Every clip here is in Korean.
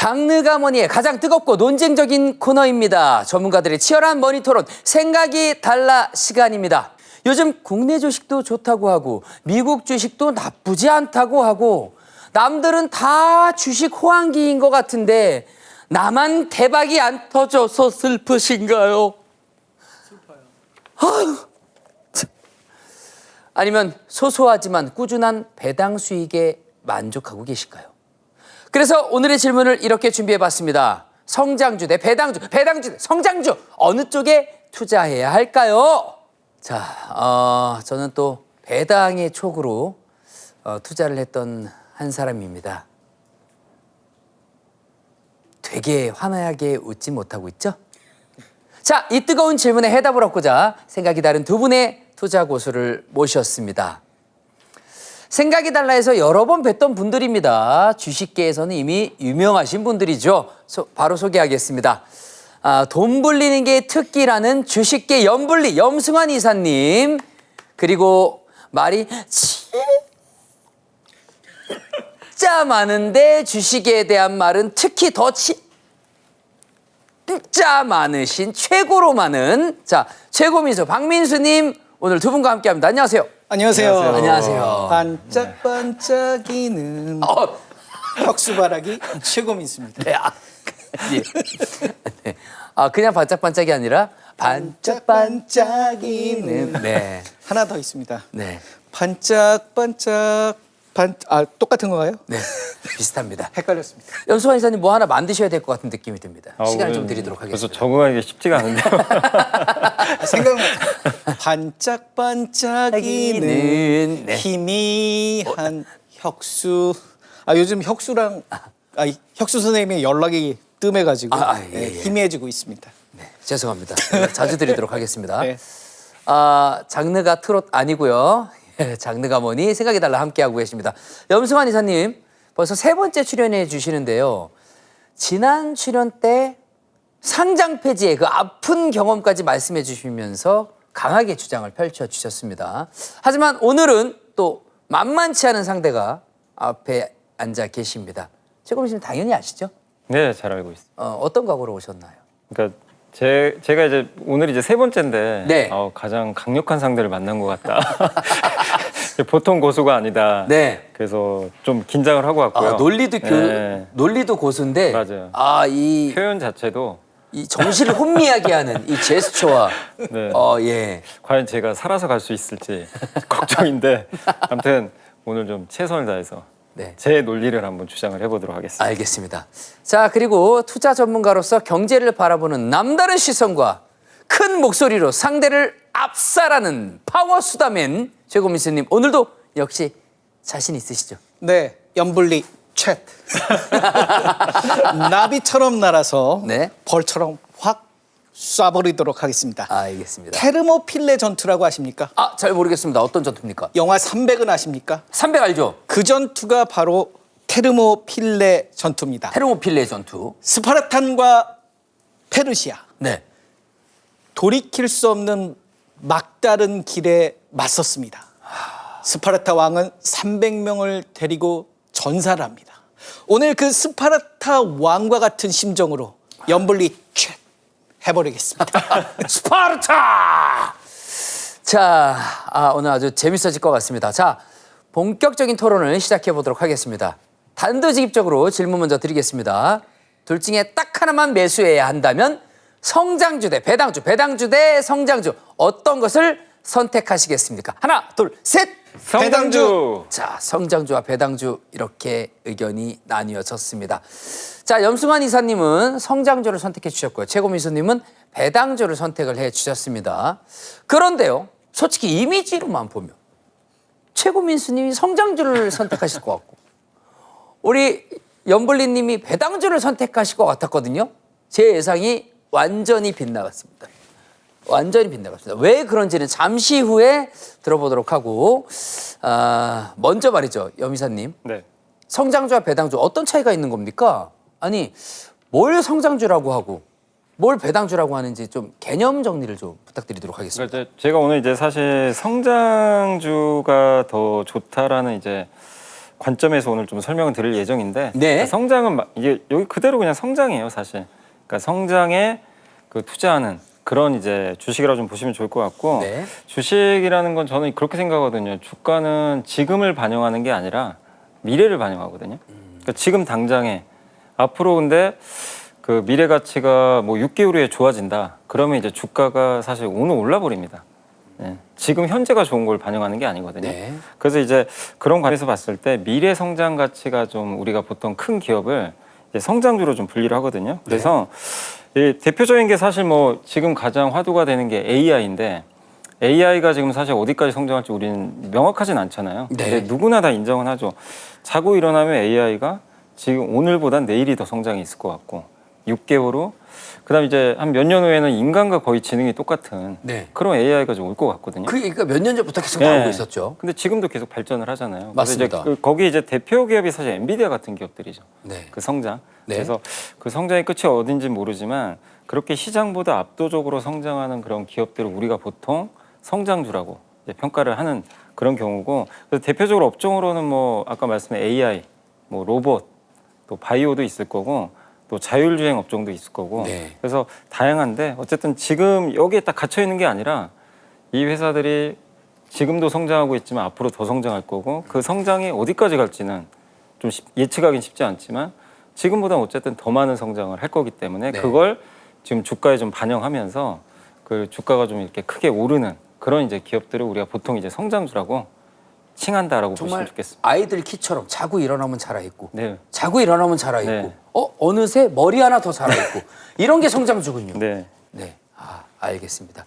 장르가 뭐니에 가장 뜨겁고 논쟁적인 코너입니다. 전문가들의 치열한 머니 토론, 생각이 달라 시간입니다. 요즘 국내 주식도 좋다고 하고 미국 주식도 나쁘지 않다고 하고 남들은 다 주식 호황기인 것 같은데 나만 대박이 안 터져서 슬프신가요? 슬퍼요. 아유, 아니면 소소하지만 꾸준한 배당 수익에 만족하고 계실까요? 그래서 오늘의 질문을 이렇게 준비해봤습니다. 성장주 대 배당주, 배당주 대 성장주, 어느 쪽에 투자해야 할까요? 자, 저는 또 배당의 촉으로 투자를 했던 한 사람입니다. 되게 환하게 웃지 못하고 있죠? 자, 이 뜨거운 질문에 해답을 얻고자 생각이 다른 두 분의 투자 고수를 모셨습니다. 생각이 달라 해서 여러 번 뵀던 분들입니다. 주식계에서는 이미 유명하신 분들이죠. 바로 소개하겠습니다. 돈 불리는 게 특기라는 주식계 염불리 염승환 이사님, 그리고 말이 진짜 많은데 주식에 대한 말은 특히 더 진짜 많으신, 최고로 많은 최고민수 박민수님, 오늘 두 분과 함께합니다. 안녕하세요. 안녕하세요. 안녕하세요. 반짝반짝이는 혁수바라기 최고민수입니다. 네, 예. 네. 그냥 반짝반짝이 아니라 반짝반짝이는. 네. 하나 더 있습니다. 네. 반짝반짝 똑같은 건가요? 네. 비슷합니다. 헷갈렸습니다. 염수환 이사님 뭐 하나 만드셔야 될 것 같은 느낌이 듭니다. 시간을 좀 드리도록 그래서 하겠습니다. 적응하기 쉽지가 않은데요. 생각나. 반짝반짝이는 네. 희미한 혁수. 요즘 혁수랑 혁수 선생님의 연락이 뜸해가지고 예. 희미해지고 있습니다. 네, 죄송합니다. 자주 드리도록 하겠습니다. 네. 장르가 트롯 아니고요. 장르가 뭐니 생각이 달라 함께하고 계십니다. 염승환 이사님 벌써 세 번째 출연해 주시는데요. 지난 출연 때 상장 폐지의 그 아픈 경험까지 말씀해 주시면서 강하게 주장을 펼쳐주셨습니다. 하지만 오늘은 또 만만치 않은 상대가 앞에 앉아 계십니다. 최고민수님 당연히 아시죠? 네, 잘 알고 있습니다. 어떤 각오로 오셨나요? 그러니까 제가 이제 오늘 이제 세 번째인데 네. 가장 강력한 상대를 만난 것 같다. 보통 고수가 아니다. 네. 그래서 좀 긴장을 하고 왔고요. 논리도 고수인데 맞아요. 이 표현 자체도 정신을 혼미하게 하는 이 제스처와 네. 예. 과연 제가 살아서 갈 수 있을지 걱정인데 아무튼 오늘 좀 최선을 다해서 네. 제 논리를 한번 주장을 해보도록 하겠습니다. 알겠습니다. 자, 그리고 투자 전문가로서 경제를 바라보는 남다른 시선과 큰 목소리로 상대를 압살하는 파워 수다맨 최고민수님, 오늘도 역시 자신 있으시죠? 네, 염불리 챗. 나비처럼 날아서 네. 벌처럼 확 쏴버리도록 하겠습니다. 알겠습니다. 테르모필레 전투라고 아십니까? 잘 모르겠습니다. 어떤 전투입니까? 영화 300은 아십니까? 300 알죠? 그 전투가 바로 테르모필레 전투입니다. 테르모필레 전투. 스파르탄과 페르시아, 네. 돌이킬 수 없는 막다른 길에 맞섰습니다. 스파르타 왕은 300명을 데리고 전사를 합니다. 오늘 그 스파르타 왕과 같은 심정으로 염불리 쉣 해버리겠습니다. 스파르타! 자, 오늘 아주 재밌어질 것 같습니다. 자, 본격적인 토론을 시작해 보도록 하겠습니다. 단도직입적으로 질문 먼저 드리겠습니다. 둘 중에 딱 하나만 매수해야 한다면 성장주 대 배당주, 배당주 대 성장주, 어떤 것을 선택하시겠습니까? 하나, 둘, 셋! 성장주! 자, 성장주와 배당주 이렇게 의견이 나뉘어졌습니다. 자, 염승환 이사님은 성장주를 선택해 주셨고요. 최고민수님은 배당주를 선택을 해 주셨습니다. 그런데요, 솔직히 이미지로만 보면 최고민수님이 성장주를 선택하실 것 같고 우리 염불리님이 배당주를 선택하실 것 같았거든요. 제 예상이 완전히 빗나갔습니다. 완전히 빗나갔습니다. 왜 그런지는 잠시 후에 들어보도록 하고 먼저 말이죠, 염 이사님. 네. 성장주와 배당주 어떤 차이가 있는 겁니까? 아니, 뭘 성장주라고 하고 뭘 배당주라고 하는지 좀 개념 정리를 좀 부탁드리도록 하겠습니다. 그러니까 제가 오늘 이제 사실 성장주가 더 좋다라는 이제 관점에서 오늘 좀 설명을 드릴 예정인데 네. 그러니까 성장은 이게 여기 그대로 그냥 성장이에요, 사실. 그러니까 성장에 그 투자하는 그런 이제 주식이라고 좀 보시면 좋을 것 같고 네. 주식이라는 건 저는 그렇게 생각하거든요. 주가는 지금을 반영하는 게 아니라 미래를 반영하거든요. 그러니까 지금 당장에 앞으로 근데 그 미래 가치가 뭐 6개월 후에 좋아진다. 그러면 이제 주가가 사실 오늘 올라 버립니다. 예. 지금 현재가 좋은 걸 반영하는 게 아니거든요. 네. 그래서 이제 그런 관점에서 봤을 때 미래 성장 가치가 좀 우리가 보통 큰 기업을 이제 성장주로 좀 분리를 하거든요. 그래서 이 대표적인 게 사실 뭐 지금 가장 화두가 되는 게 AI인데 AI가 지금 사실 어디까지 성장할지 우리는 명확하진 않잖아요. 네. 근데 누구나 다 인정은 하죠. 자고 일어나면 AI가 지금 오늘보단 내일이 더 성장이 있을 것 같고 6개월 후 그다음 이제 한 몇 년 후에는 인간과 거의 지능이 똑같은 네. 그런 AI가 좀 올 것 같거든요. 그러니까 몇 년 전부터 계속 네. 나오고 있었죠. 근데 지금도 계속 발전을 하잖아요. 맞습니다. 그래서 이제 거기 이제 대표 기업이 사실 엔비디아 같은 기업들이죠. 네. 그 성장. 네. 그래서 그 성장의 끝이 어딘지 모르지만 그렇게 시장보다 압도적으로 성장하는 그런 기업들을 우리가 보통 성장주라고 이제 평가를 하는 그런 경우고 그래서 대표적으로 업종으로는 뭐 아까 말씀드린 AI, 뭐 로봇, 또 바이오도 있을 거고 또 자율주행 업종도 있을 거고 네. 그래서 다양한데 어쨌든 지금 여기에 딱 갇혀 있는 게 아니라 이 회사들이 지금도 성장하고 있지만 앞으로 더 성장할 거고 그 성장이 어디까지 갈지는 좀 예측하기는 쉽지 않지만 지금보다 어쨌든 더 많은 성장을 할 거기 때문에 네. 그걸 지금 주가에 좀 반영하면서 그 주가가 좀 이렇게 크게 오르는 그런 이제 기업들을 우리가 보통 이제 성장주라고 칭한다라고 보시면 정말 좋겠습니다. 아이들 키처럼 자고 일어나면 자라 있고 네. 자고 일어나면 자라 있고 네. 어느새 머리 하나 더 자라 있고 이런 게 성장주군요. 네. 네. 아, 알겠습니다.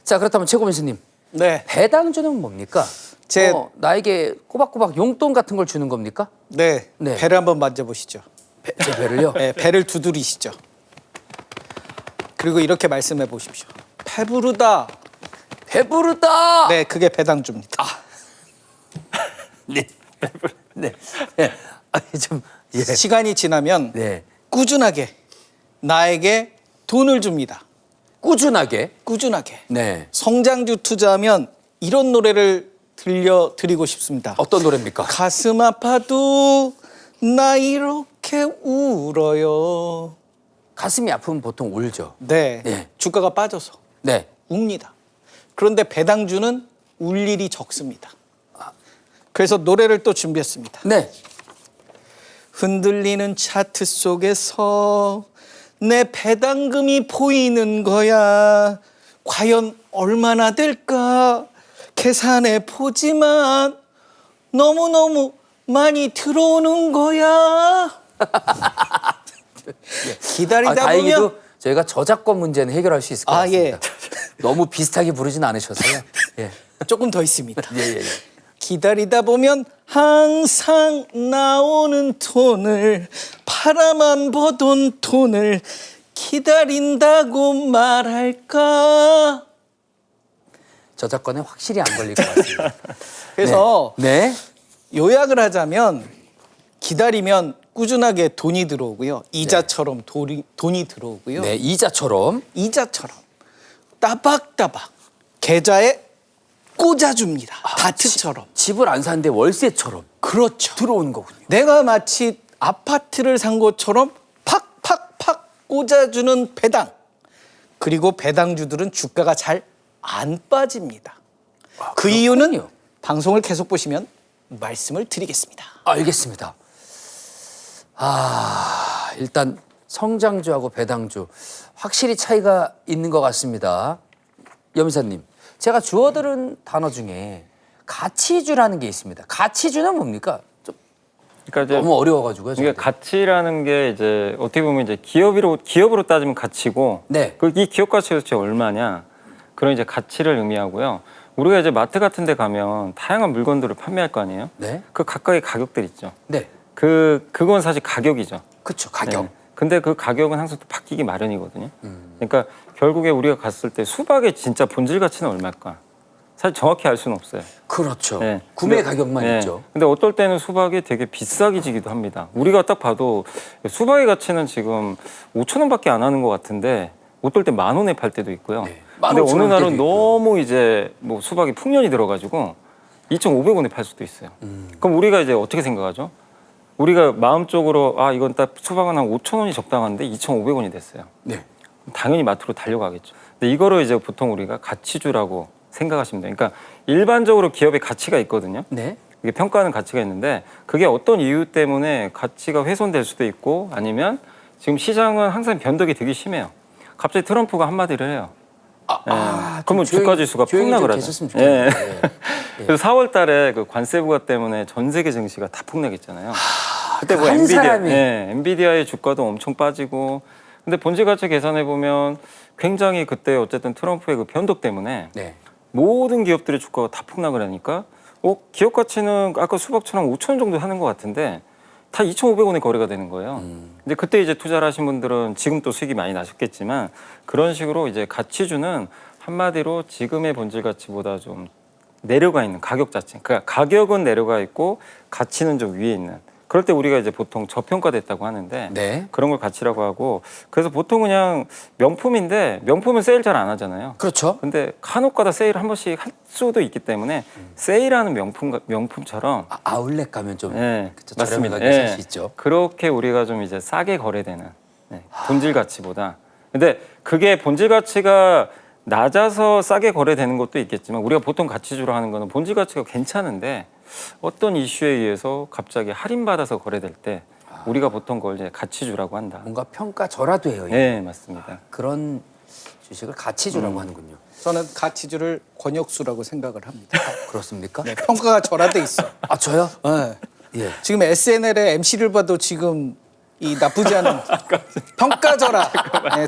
자, 그렇다면 최고민수님 네. 배당주는 뭡니까? 제- 나에게 꼬박꼬박 용돈 같은 걸 주는 겁니까? 네. 네. 배를 한번 만져보시죠. 제 배를요? 네, 배를 두드리시죠. 그리고 이렇게 말씀해 보십시오. 배부르다. 배부르다. 네, 그게 배당주입니다. 네. 네. 네. 아니 좀 예. 시간이 지나면 네. 꾸준하게 나에게 돈을 줍니다. 꾸준하게. 꾸준하게. 네. 성장주 투자하면 이런 노래를 들려드리고 싶습니다. 어떤 노래입니까? 가슴 아파도 나 이렇게 울어요. 가슴이 아프면 보통 울죠. 네. 네. 주가가 빠져서 네. 웁니다. 그런데 배당주는 울 일이 적습니다. 그래서 노래를 또 준비했습니다. 네. 흔들리는 차트 속에서 내 배당금이 보이는 거야. 과연 얼마나 될까? 계산해 보지만 너무너무 많이 들어오는 거야. 기다리다 다행히도 보면 저희가 저작권 문제는 해결할 수 있을 것 아, 같습니다. 예. 너무 비슷하게 부르진 않으셔서요. 예. 조금 더 있습니다. 예, 예, 예. 기다리다 보면 항상 나오는 돈을 바라만 보던 돈을 기다린다고 말할까? 저작권에 확실히 안 걸릴 것 같습니다. 그래서 네. 요약을 하자면 기다리면 꾸준하게 돈이 들어오고요. 이자처럼 돈이 들어오고요. 네, 이자처럼. 이자처럼 따박따박 계좌에 꽂아줍니다. 다트처럼. 집을 안 사는데 월세처럼 그렇죠. 들어오는 거군요. 내가 마치 아파트를 산 것처럼 팍팍팍 꽂아주는 배당. 그리고 배당주들은 주가가 잘 안 빠집니다. 그 이유는 그렇군요. 방송을 계속 보시면 말씀을 드리겠습니다. 알겠습니다. 아, 일단 성장주하고 배당주 확실히 차이가 있는 것 같습니다. 염사님, 제가 주워들은 단어 중에 가치주라는 게 있습니다. 가치주는 뭡니까? 좀 그러니까 이제 너무 어려워가지고요. 이게 저한테. 가치라는 게 이제 어떻게 보면 이제 기업으로 따지면 가치고 네. 이 기업 가치가 도대체 얼마냐 그런 이제 가치를 의미하고요. 우리가 이제 마트 같은 데 가면 다양한 물건들을 판매할 거 아니에요? 네. 그 각각의 가격들 있죠. 네. 그건 사실 가격이죠. 그렇죠. 가격. 네. 근데 그 가격은 항상 또 바뀌기 마련이거든요. 그러니까 결국에 우리가 갔을 때 수박의 진짜 본질 가치는 얼마일까? 사실 정확히 알 수는 없어요. 그렇죠. 네. 구매 근데- 가격만 네. 있죠. 근데 어떨 때는 수박이 되게 비싸게 지기도 합니다. 우리가 딱 봐도 수박의 가치는 지금 5천 원밖에 안 하는 것 같은데 어떨 때 10,000원에 팔 때도 있고요. 네. 근데 어느 15,000원 날은 때도 있고요. 너무 이제 뭐 수박이 풍년이 들어가지고 2,500원에 팔 수도 있어요. 그럼 우리가 이제 어떻게 생각하죠? 우리가 마음적으로 아 이건 딱 수박은 한 5,000원이 적당한데 2,500원이 됐어요. 네. 당연히 마트로 달려가겠죠. 근데 이거를 이제 보통 우리가 가치주라고 생각하시면 돼요. 그러니까 일반적으로 기업의 가치가 있거든요. 네. 이게 평가하는 가치가 있는데 그게 어떤 이유 때문에 가치가 훼손될 수도 있고 아니면 지금 시장은 항상 변덕이 되게 심해요. 갑자기 트럼프가 한마디를 해요. 그러면 주가 지수가 폭락을 하죠. 예. 그래서 4월 달에 그 관세 부과 때문에 전 세계 증시가 다 폭락했잖아요. 그때 뭐 한 사람이. 엔비디아의 주가도 엄청 빠지고 근데 본질 가치 계산해 보면 굉장히 그때 어쨌든 트럼프의 그 변덕 때문에 네. 모든 기업들의 주가가 다 폭락을 하니까 기업 가치는 아까 수박처럼 5,000원 정도 하는 것 같은데 다 2,500원에 거래가 되는 거예요. 근데 그때 이제 투자를 하신 분들은 지금 또 수익이 많이 나셨겠지만 그런 식으로 이제 가치주는 한마디로 지금의 본질 가치보다 좀 내려가 있는 가격 자체. 그러니까 가격은 내려가 있고 가치는 좀 위에 있는. 그럴 때 우리가 이제 보통 저평가됐다고 하는데 네. 그런 걸 가치라고 하고 그래서 보통 그냥 명품인데 명품은 세일 잘 안 하잖아요. 그렇죠. 근데 간혹가다 세일 한 번씩 할 수도 있기 때문에 세일하는 명품처럼 아울렛 가면 좀 네, 그쵸, 맞습니다. 저렴하게 살 예. 수 있죠. 그렇게 우리가 좀 이제 싸게 거래되는 본질 가치보다. 근데 그게 본질 가치가 낮아서 싸게 거래되는 것도 있겠지만 우리가 보통 가치주로 하는 거는 본질 가치가 괜찮은데 어떤 이슈에 의해서 갑자기 할인받아서 거래될 때 우리가 보통 그걸 이제 가치주라고 한다. 뭔가 평가절하도 해요. 네, 맞습니다. 그런 주식을 가치주라고 하는군요. 저는 가치주를 권역수라고 생각을 합니다. 그렇습니까? 네, 평가가 절하돼 있어. 아 저요? 네. 예. 지금 SNL의 MC를 봐도 지금 이 나쁘지 않은 평가절하, 네,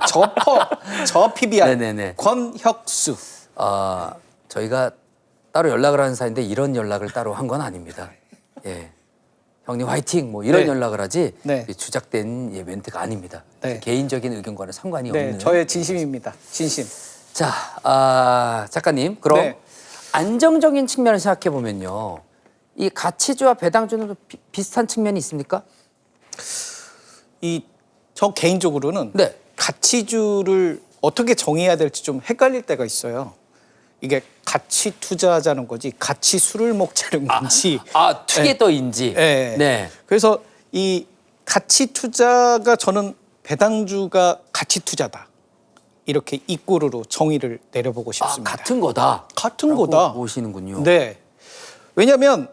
저 PBR, 네네네. 권혁수. 저희가 따로 연락을 하는 사이인데 이런 연락을 따로 한 건 아닙니다. 예. 형님 화이팅 뭐 이런 네. 연락을 하지 네. 주작된 멘트가 아닙니다. 네. 개인적인 의견과는 상관이 네, 없는. 저의 진심입니다. 진심. 자, 작가님 그럼 네. 안정적인 측면을 생각해 보면요, 이 가치주와 배당주는 좀 비슷한 측면이 있습니까? 저 개인적으로는 네. 가치주를 어떻게 정의해야 될지 좀 헷갈릴 때가 있어요. 이게 가치 투자하자는 거지 가치수를 먹자는 건지. 투게더인지. 네. 네. 그래서 이 가치 투자가 저는 배당주가 가치 투자다. 이렇게 이꼬르로 정의를 내려보고 싶습니다. 같은 거다. 같은 거다. 보시는군요. 네. 왜냐하면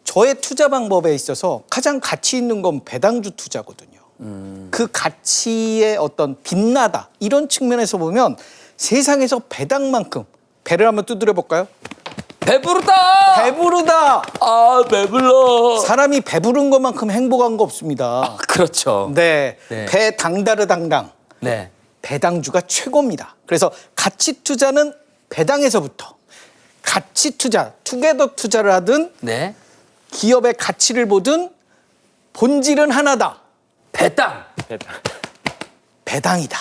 저의 투자 방법에 있어서 가장 가치 있는 건 배당주 투자거든요. 그 가치의 어떤 빛나다 이런 측면에서 보면 세상에서 배당만큼 배를 한번 두드려 볼까요? 배부르다. 배부르다. 배불러. 사람이 배부른 것만큼 행복한 거 없습니다. 그렇죠. 네. 네. 배 당다르당당. 네. 배당주가 최고입니다. 그래서 가치 투자는 배당에서부터 가치 투자, 투게더 투자를 하든 네. 기업의 가치를 보든 본질은 하나다. 배당. 배당이다.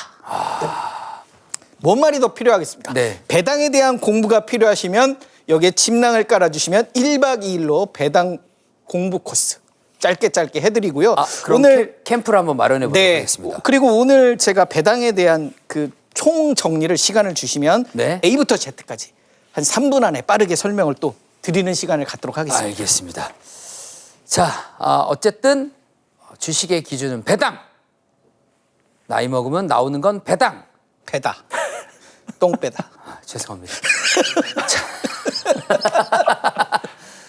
뭔 말이 더 필요하겠습니까? 네. 배당에 대한 공부가 필요하시면 여기에 침낭을 깔아주시면 1박 2일로 배당 공부 코스 짧게 해드리고요. 그럼 오늘 캠프를 한번 마련해 보도록 네. 하겠습니다. 그리고 오늘 제가 배당에 대한 그 총 정리를 시간을 주시면 네. A부터 Z까지 한 3분 안에 빠르게 설명을 또 드리는 시간을 갖도록 하겠습니다. 알겠습니다. 자, 어쨌든 주식의 기준은 배당. 나이 먹으면 나오는 건 배당. 배다. 똥배다. 죄송합니다.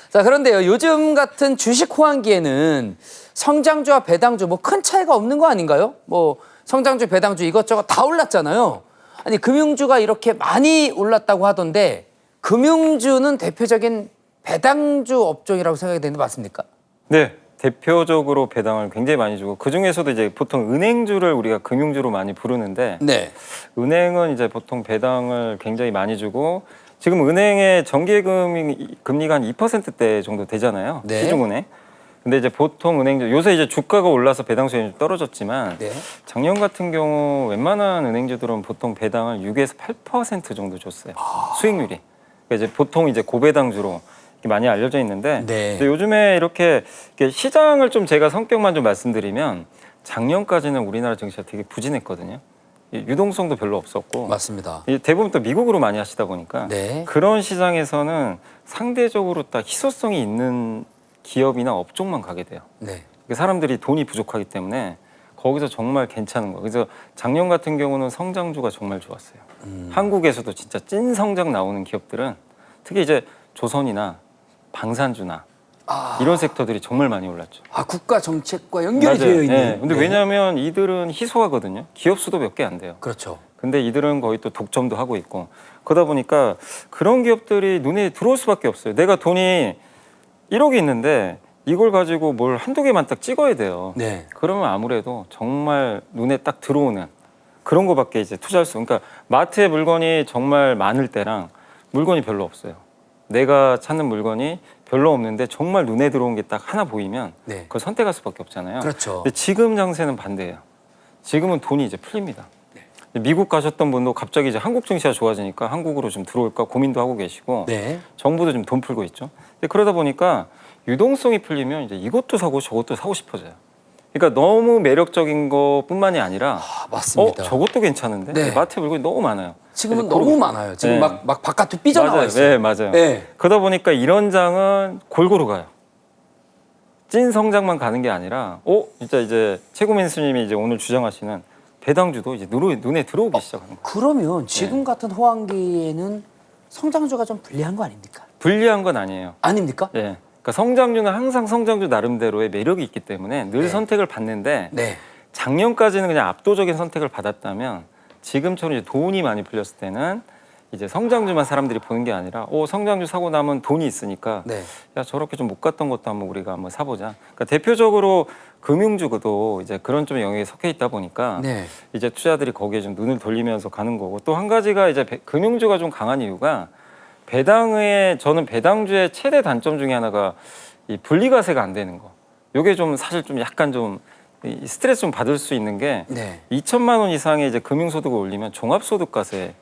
자, 그런데요, 요즘 같은 주식 호황기에는 성장주와 배당주 뭐 큰 차이가 없는 거 아닌가요? 뭐 성장주, 배당주 이것저것 다 올랐잖아요. 아니, 금융주가 이렇게 많이 올랐다고 하던데 금융주는 대표적인 배당주 업종이라고 생각이 되는데 맞습니까? 네, 대표적으로 배당을 굉장히 많이 주고 그 중에서도 이제 보통 은행주를 우리가 금융주로 많이 부르는데 네. 은행은 이제 보통 배당을 굉장히 많이 주고 지금 은행의 정기금리가 한 2%대 정도 되잖아요. 네. 시중은행. 근데 이제 보통 은행주 요새 이제 주가가 올라서 배당 수익이 좀 떨어졌지만 네. 작년 같은 경우 웬만한 은행주들은 보통 배당을 6에서 8% 정도 줬어요. 수익률이. 그러니까 이제 보통 이제 고배당주로 많이 알려져 있는데 네. 근데 요즘에 이렇게 시장을 좀 제가 성격만 좀 말씀드리면 작년까지는 우리나라 증시가 되게 부진했거든요. 이 유동성도 별로 없었고 맞습니다. 대부분 또 미국으로 많이 하시다 보니까 네. 그런 시장에서는 상대적으로 딱 희소성이 있는 기업이나 업종만 가게 돼요. 네. 사람들이 돈이 부족하기 때문에 거기서 정말 괜찮은 거예요. 그래서 작년 같은 경우는 성장주가 정말 좋았어요. 한국에서도 진짜 찐 성장 나오는 기업들은 특히 이제 조선이나 방산주나 이런 섹터들이 정말 많이 올랐죠. 아, 국가 정책과 연결이 맞아요. 되어 있는. 네. 근데 왜냐하면 이들은 희소하거든요. 기업 수도 몇 개 안 돼요. 그렇죠. 근데 이들은 거의 또 독점도 하고 있고 그러다 보니까 그런 기업들이 눈에 들어올 수밖에 없어요. 내가 돈이 1억이 있는데 이걸 가지고 뭘 한두 개만 딱 찍어야 돼요. 네. 그러면 아무래도 정말 눈에 딱 들어오는 그런 거밖에 이제 투자할 수. 그러니까 마트에 물건이 정말 많을 때랑 물건이 별로 없어요. 내가 찾는 물건이 별로 없는데 정말 눈에 들어온 게 딱 하나 보이면 네. 그걸 선택할 수밖에 없잖아요. 그렇죠. 근데 지금 장세는 반대예요. 지금은 돈이 이제 풀립니다. 네. 미국 가셨던 분도 갑자기 이제 한국 증시가 좋아지니까 한국으로 좀 들어올까 고민도 하고 계시고 네. 정부도 좀 돈 풀고 있죠. 근데 그러다 보니까 유동성이 풀리면 이제 이것도 사고 저것도 사고 싶어져요. 그러니까 너무 매력적인 것뿐만이 아니라 아, 맞습니다. 저것도 괜찮은데 네. 마트에 물건이 너무 많아요. 지금은 그래서 너무 많아요. 지금 네. 막 바깥으로 삐져나와 맞아요. 있어요. 네, 맞아요. 네. 그러다 보니까 이런 장은 골고루 가요. 찐 성장만 가는 게 아니라, 진짜 이제 최고민 스님이 이제 오늘 주장하시는 배당주도 이제 눈에 들어오기 시작하는 거예요. 그러면 지금 같은 호황기에는 성장주가 좀 불리한 거 아닙니까? 불리한 건 아니에요. 아닙니까? 예. 그러니까 성장주는 항상 성장주 나름대로의 매력이 있기 때문에 늘 네. 선택을 받는데 네. 작년까지는 그냥 압도적인 선택을 받았다면 지금처럼 이제 돈이 많이 풀렸을 때는 이제 성장주만 사람들이 보는 게 아니라 성장주 사고 나면 돈이 있으니까 네. 야 저렇게 좀 못 갔던 것도 한번 우리가 한번 사보자. 그러니까 대표적으로 금융주도 이제 그런 좀 영역에 속해 있다 보니까 네. 이제 투자들이 거기에 좀 눈을 돌리면서 가는 거고 또 한 가지가 이제 금융주가 좀 강한 이유가 저는 배당주의 최대 단점 중에 하나가 이 분리과세가 안 되는 거. 요게 좀 사실 좀 약간 좀 이 스트레스 좀 받을 수 있는 게 네. 2천만 원 이상의 이제 금융소득을 올리면 종합소득과세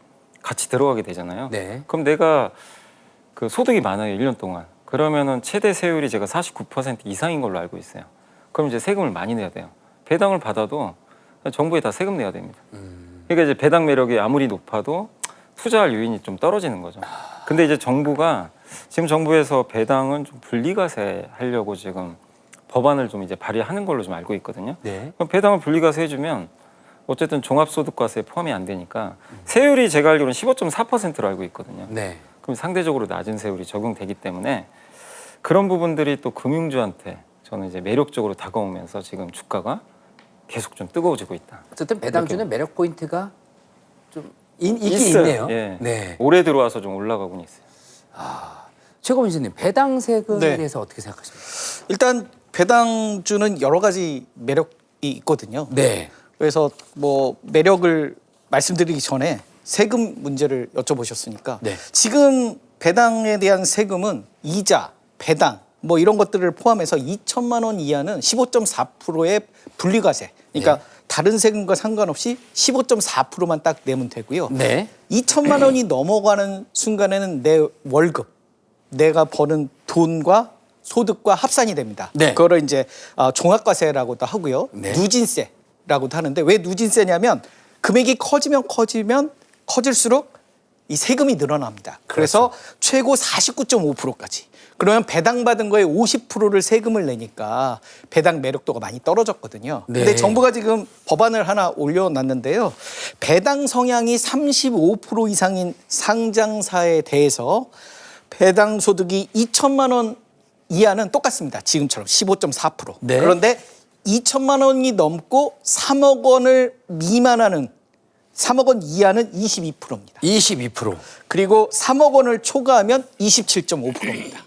같이 들어가게 되잖아요. 네. 그럼 내가 그 소득이 많아요, 1년 동안. 그러면은 최대 세율이 제가 49% 이상인 걸로 알고 있어요. 그럼 이제 세금을 많이 내야 돼요. 배당을 받아도 정부에 다 세금 내야 됩니다. 그러니까 이제 배당 매력이 아무리 높아도 투자할 요인이 좀 떨어지는 거죠. 근데 이제 지금 정부에서 배당은 좀 분리과세 하려고 지금 법안을 좀 이제 발의하는 걸로 좀 알고 있거든요. 네. 그럼 배당을 분리과세 해주면 어쨌든 종합소득과세에 포함이 안 되니까 세율이 제가 알기로는 15.4%로 알고 있거든요. 네. 그럼 상대적으로 낮은 세율이 적용되기 때문에 그런 부분들이 또 금융주한테 저는 이제 매력적으로 다가오면서 지금 주가가 계속 좀 뜨거워지고 있다. 어쨌든 배당주는 매력 포인트가 좀 있긴 있어요. 있네요. 예. 네. 올해 들어와서 좀 올라가고는 있어요. 최고민 씨님, 배당 세금에 네. 대해서 어떻게 생각하십니까? 일단 배당주는 여러 가지 매력이 있거든요. 네. 그래서 뭐 매력을 말씀드리기 전에 세금 문제를 여쭤보셨으니까 네. 지금 배당에 대한 세금은 이자, 배당 뭐 이런 것들을 포함해서 2천만 원 이하는 15.4%의 분리과세. 그러니까 네. 다른 세금과 상관없이 15.4%만 딱 내면 되고요. 네. 2천만 원이 넘어가는 순간에는 내 월급, 내가 버는 돈과 소득과 합산이 됩니다. 네. 그거를 이제 종합과세라고도 하고요. 네. 누진세라고도 하는데 왜 누진세냐면 금액이 커지면 커질수록 이 세금이 늘어납니다. 그래서 최고 49.5%까지. 그러면 배당받은 거에 50%를 세금을 내니까 배당 매력도가 많이 떨어졌거든요. 네. 근데 정부가 지금 법안을 하나 올려놨는데요. 배당 성향이 35% 이상인 상장사에 대해서 배당 소득이 2천만 원 이하는 똑같습니다. 지금처럼 15.4%. 네. 그런데 2천만 원이 넘고 3억 원을 미만하는 3억 원 이하는 22%입니다. 22%. 그리고 3억 원을 초과하면 27.5%입니다.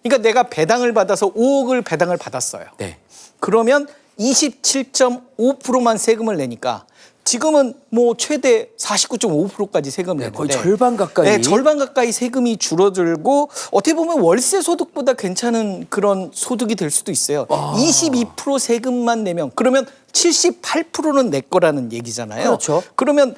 그러니까 내가 배당을 받아서 5억을 배당을 받았어요. 네. 그러면 27.5%만 세금을 내니까 지금은 뭐 최대 49.5%까지 세금을 네, 내는데 거의 절반 가까이. 네, 절반 가까이 세금이 줄어들고 어떻게 보면 월세 소득보다 괜찮은 그런 소득이 될 수도 있어요. 22% 세금만 내면 그러면 78%는 내 거라는 얘기잖아요. 그렇죠. 그러면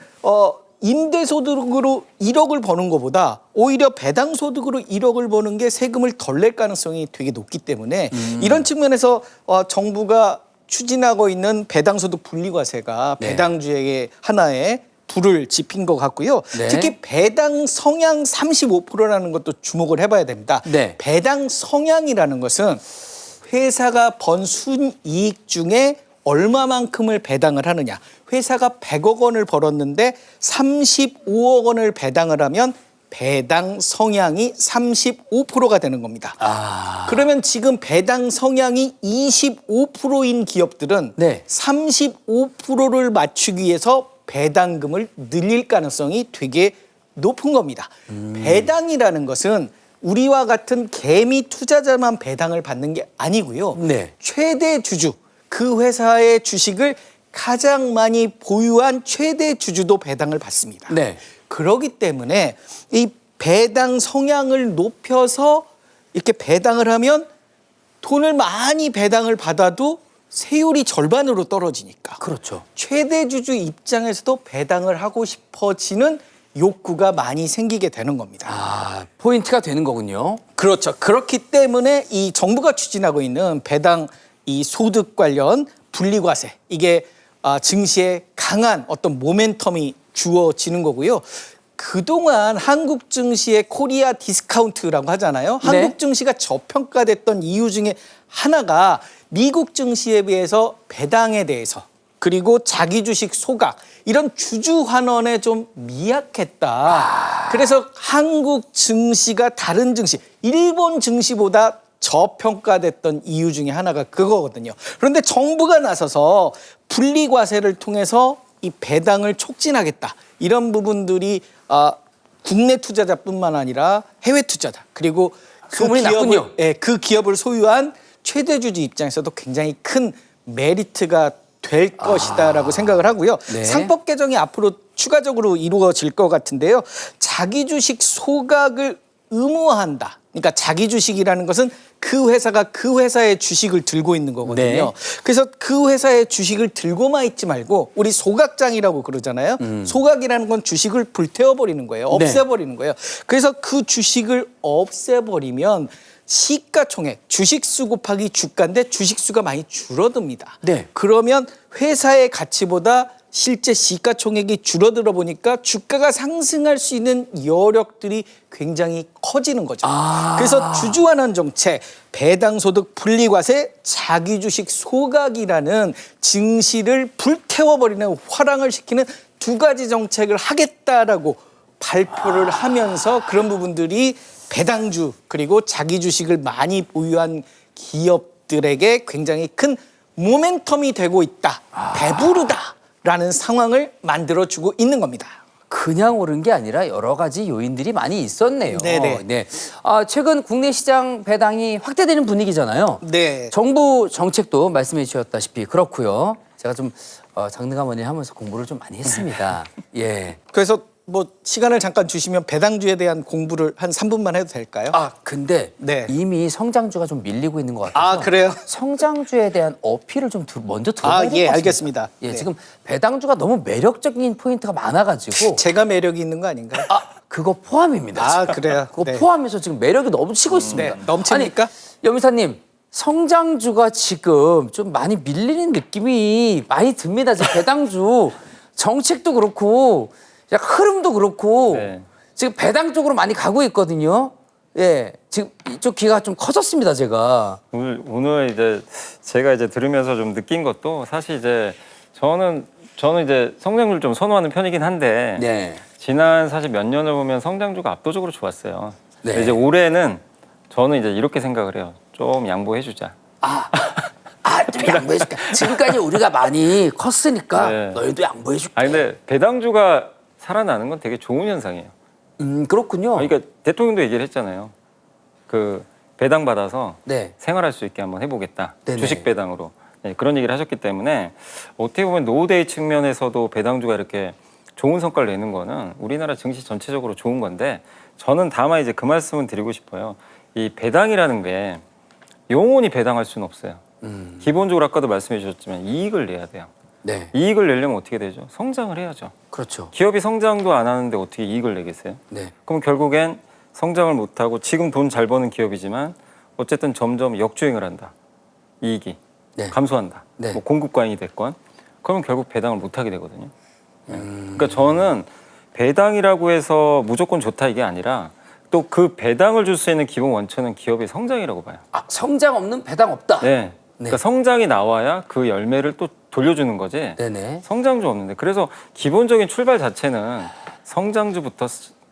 임대소득으로 1억을 버는 것보다 오히려 배당소득으로 1억을 버는 게 세금을 덜 낼 가능성이 되게 높기 때문에 이런 측면에서 정부가 추진하고 있는 배당소득 분리과세가 네. 배당주에게 하나의 불을 지핀 것 같고요. 네. 특히 배당 성향 35%라는 것도 주목을 해봐야 됩니다. 네. 배당 성향이라는 것은 회사가 번 순이익 중에 얼마만큼을 배당을 하느냐. 회사가 100억 원을 벌었는데 35억 원을 배당을 하면 배당 성향이 35%가 되는 겁니다. 그러면 지금 배당 성향이 25%인 기업들은 네. 35%를 맞추기 위해서 배당금을 늘릴 가능성이 되게 높은 겁니다. 배당이라는 것은 우리와 같은 개미 투자자만 배당을 받는 게 아니고요. 네. 최대 주주, 그 회사의 주식을 가장 많이 보유한 최대 주주도 배당을 받습니다. 네. 그렇기 때문에 이 배당 성향을 높여서 이렇게 배당을 하면 돈을 많이 배당을 받아도 세율이 절반으로 떨어지니까 그렇죠. 최대 주주 입장에서도 배당을 하고 싶어지는 욕구가 많이 생기게 되는 겁니다. 포인트가 되는 거군요. 그렇죠. 그렇기 때문에 이 정부가 추진하고 있는 배당 이 소득 관련 분리과세 이게 증시에 강한 어떤 모멘텀이 주어지는 거고요. 그동안 한국 증시의 코리아 디스카운트라고 하잖아요. 네. 한국 증시가 저평가됐던 이유 중에 하나가 미국 증시에 비해서 배당에 대해서 그리고 자기 주식 소각 이런 주주 환원에 좀 미약했다. 그래서 한국 증시가 다른 증시, 일본 증시보다 저평가됐던 이유 중에 하나가 그거거든요. 그런데 정부가 나서서 분리과세를 통해서 이 배당을 촉진하겠다. 이런 부분들이 국내 투자자뿐만 아니라 해외 투자자 그리고 소문이 났군요. 그 기업을 소유한 최대 주주 입장에서도 굉장히 큰 메리트가 될 것이다라고 생각을 하고요. 네. 상법 개정이 앞으로 추가적으로 이루어질 것 같은데요. 자기 주식 소각을 의무화한다. 그러니까 자기 주식이라는 것은 그 회사가 그 회사의 주식을 들고 있는 거거든요. 네. 그래서 그 회사의 주식을 들고만 있지 말고 우리 소각장이라고 그러잖아요. 소각이라는 건 주식을 불태워버리는 거예요. 없애버리는 거예요. 그래서 그 주식을 없애버리면 시가총액, 주식수 곱하기 주가인데 주식수가 많이 줄어듭니다. 네. 그러면 회사의 가치보다 실제 시가총액이 줄어들어 보니까 주가가 상승할 수 있는 여력들이 굉장히 커지는 거죠. 그래서 주주환원 정책, 배당소득 분리과세, 자기주식 소각이라는 증시를 불태워버리는 화랑을 시키는 두 가지 정책을 하겠다라고 발표를 하면서 그런 부분들이 배당주 그리고 자기 주식을 많이 보유한 기업들에게 굉장히 큰 모멘텀이 되고 있다. 배부르다라는 상황을 만들어주고 있는 겁니다. 그냥 오른 게 아니라 여러 가지 요인들이 많이 있었네요. 네네. 네. 최근 국내 시장 배당이 확대되는 분위기잖아요. 네. 정부 정책도 말씀해 주셨다시피 그렇고요. 제가 좀 장르가머니 하면서 공부를 좀 많이 했습니다. 예. 그래서 뭐 시간을 잠깐 주시면 배당주에 대한 공부를 한 3분만 해도 될까요? 근데 네. 이미 성장주가 좀 밀리고 있는 것 같아서 그래요? 성장주에 대한 어필을 좀 먼저 들어봐야 될 것 같습니다. 알겠습니다. 예, 네. 지금 배당주가 너무 매력적인 포인트가 많아가지고 제가 매력이 있는 거 아닌가요? 그거 포함입니다. 지금. 그래요? 그거 네. 포함해서 지금 매력이 넘치고 있습니다. 네, 넘칩니까? 아니, 여미사님 성장주가 지금 좀 많이 밀리는 느낌이 많이 듭니다. 지금 배당주 정책도 그렇고 약간 흐름도 그렇고 네. 지금 배당 쪽으로 많이 가고 있거든요. 예, 지금 이쪽 귀가 좀 커졌습니다, 제가. 오늘 이제 제가 이제 들으면서 좀 느낀 것도 사실 이제 저는 이제 성장주를 좀 선호하는 편이긴 한데 네. 지난 사실 몇 년을 보면 성장주가 압도적으로 좋았어요. 네. 근데 이제 올해는 저는 이제 이렇게 생각을 해요. 좀 양보해주자. 좀 양보해줄게. 지금까지 우리가 많이 컸으니까 네. 너희도 양보해줄게. 근데 배당주가 살아나는 건 되게 좋은 현상이에요. 그렇군요. 그러니까 대통령도 얘기를 했잖아요. 그 배당 받아서 네. 생활할 수 있게 한번 해보겠다. 네네. 주식 배당으로. 네, 그런 얘기를 하셨기 때문에 어떻게 보면 노후데이 측면에서도 배당주가 이렇게 좋은 성과를 내는 거는 우리나라 증시 전체적으로 좋은 건데 저는 다만 이제 그 말씀은 드리고 싶어요. 이 배당이라는 게 영원히 배당할 수는 없어요. 기본적으로 아까도 말씀해 주셨지만 이익을 내야 돼요. 네. 이익을 내려면 어떻게 되죠? 성장을 해야죠. 그렇죠. 기업이 성장도 안 하는데 어떻게 이익을 내겠어요? 네. 그럼 결국엔 성장을 못하고 지금 돈 잘 버는 기업이지만 어쨌든 점점 역주행을 한다. 이익이. 네. 감소한다. 네. 뭐 공급 과잉이 됐건 그러면 결국 배당을 못 하게 되거든요. 그러니까 저는 배당이라고 해서 무조건 좋다 이게 아니라 또 그 배당을 줄 수 있는 기본 원천은 기업의 성장이라고 봐요. 아, 성장 없는 배당 없다. 네. 그러니까 성장이 나와야 그 열매를 또 돌려주는 거지. 네네. 성장주 없는데 그래서 기본적인 출발 자체는 성장주부터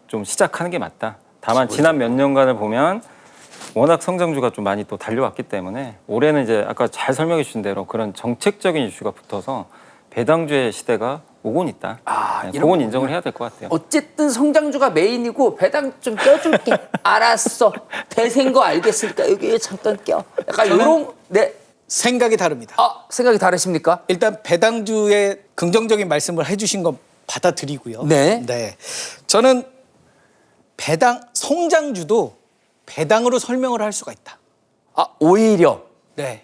좀 시작하는 게 맞다. 다만 지난 몇 년간을 보면 워낙 성장주가 좀 많이 또 달려왔기 때문에 올해는 이제 아까 잘 설명해 주신 대로 그런 정책적인 이슈가 붙어서 배당주의 시대가 오곤 있다. 아, 네, 이런 그건 거군요. 인정을 해야 될 것 같아요. 어쨌든 성장주가 메인이고 배당 좀 껴줄게. 알았어. 대세인 거 알겠으니까 여기 잠깐 껴. 약간 이런 네. 생각이 다릅니다. 아, 생각이 다르십니까? 일단 배당주의 긍정적인 말씀을 해주신 건 받아들이고요. 네. 저는 배당 성장주도 배당으로 설명을 할 수가 있다. 아, 오히려 네.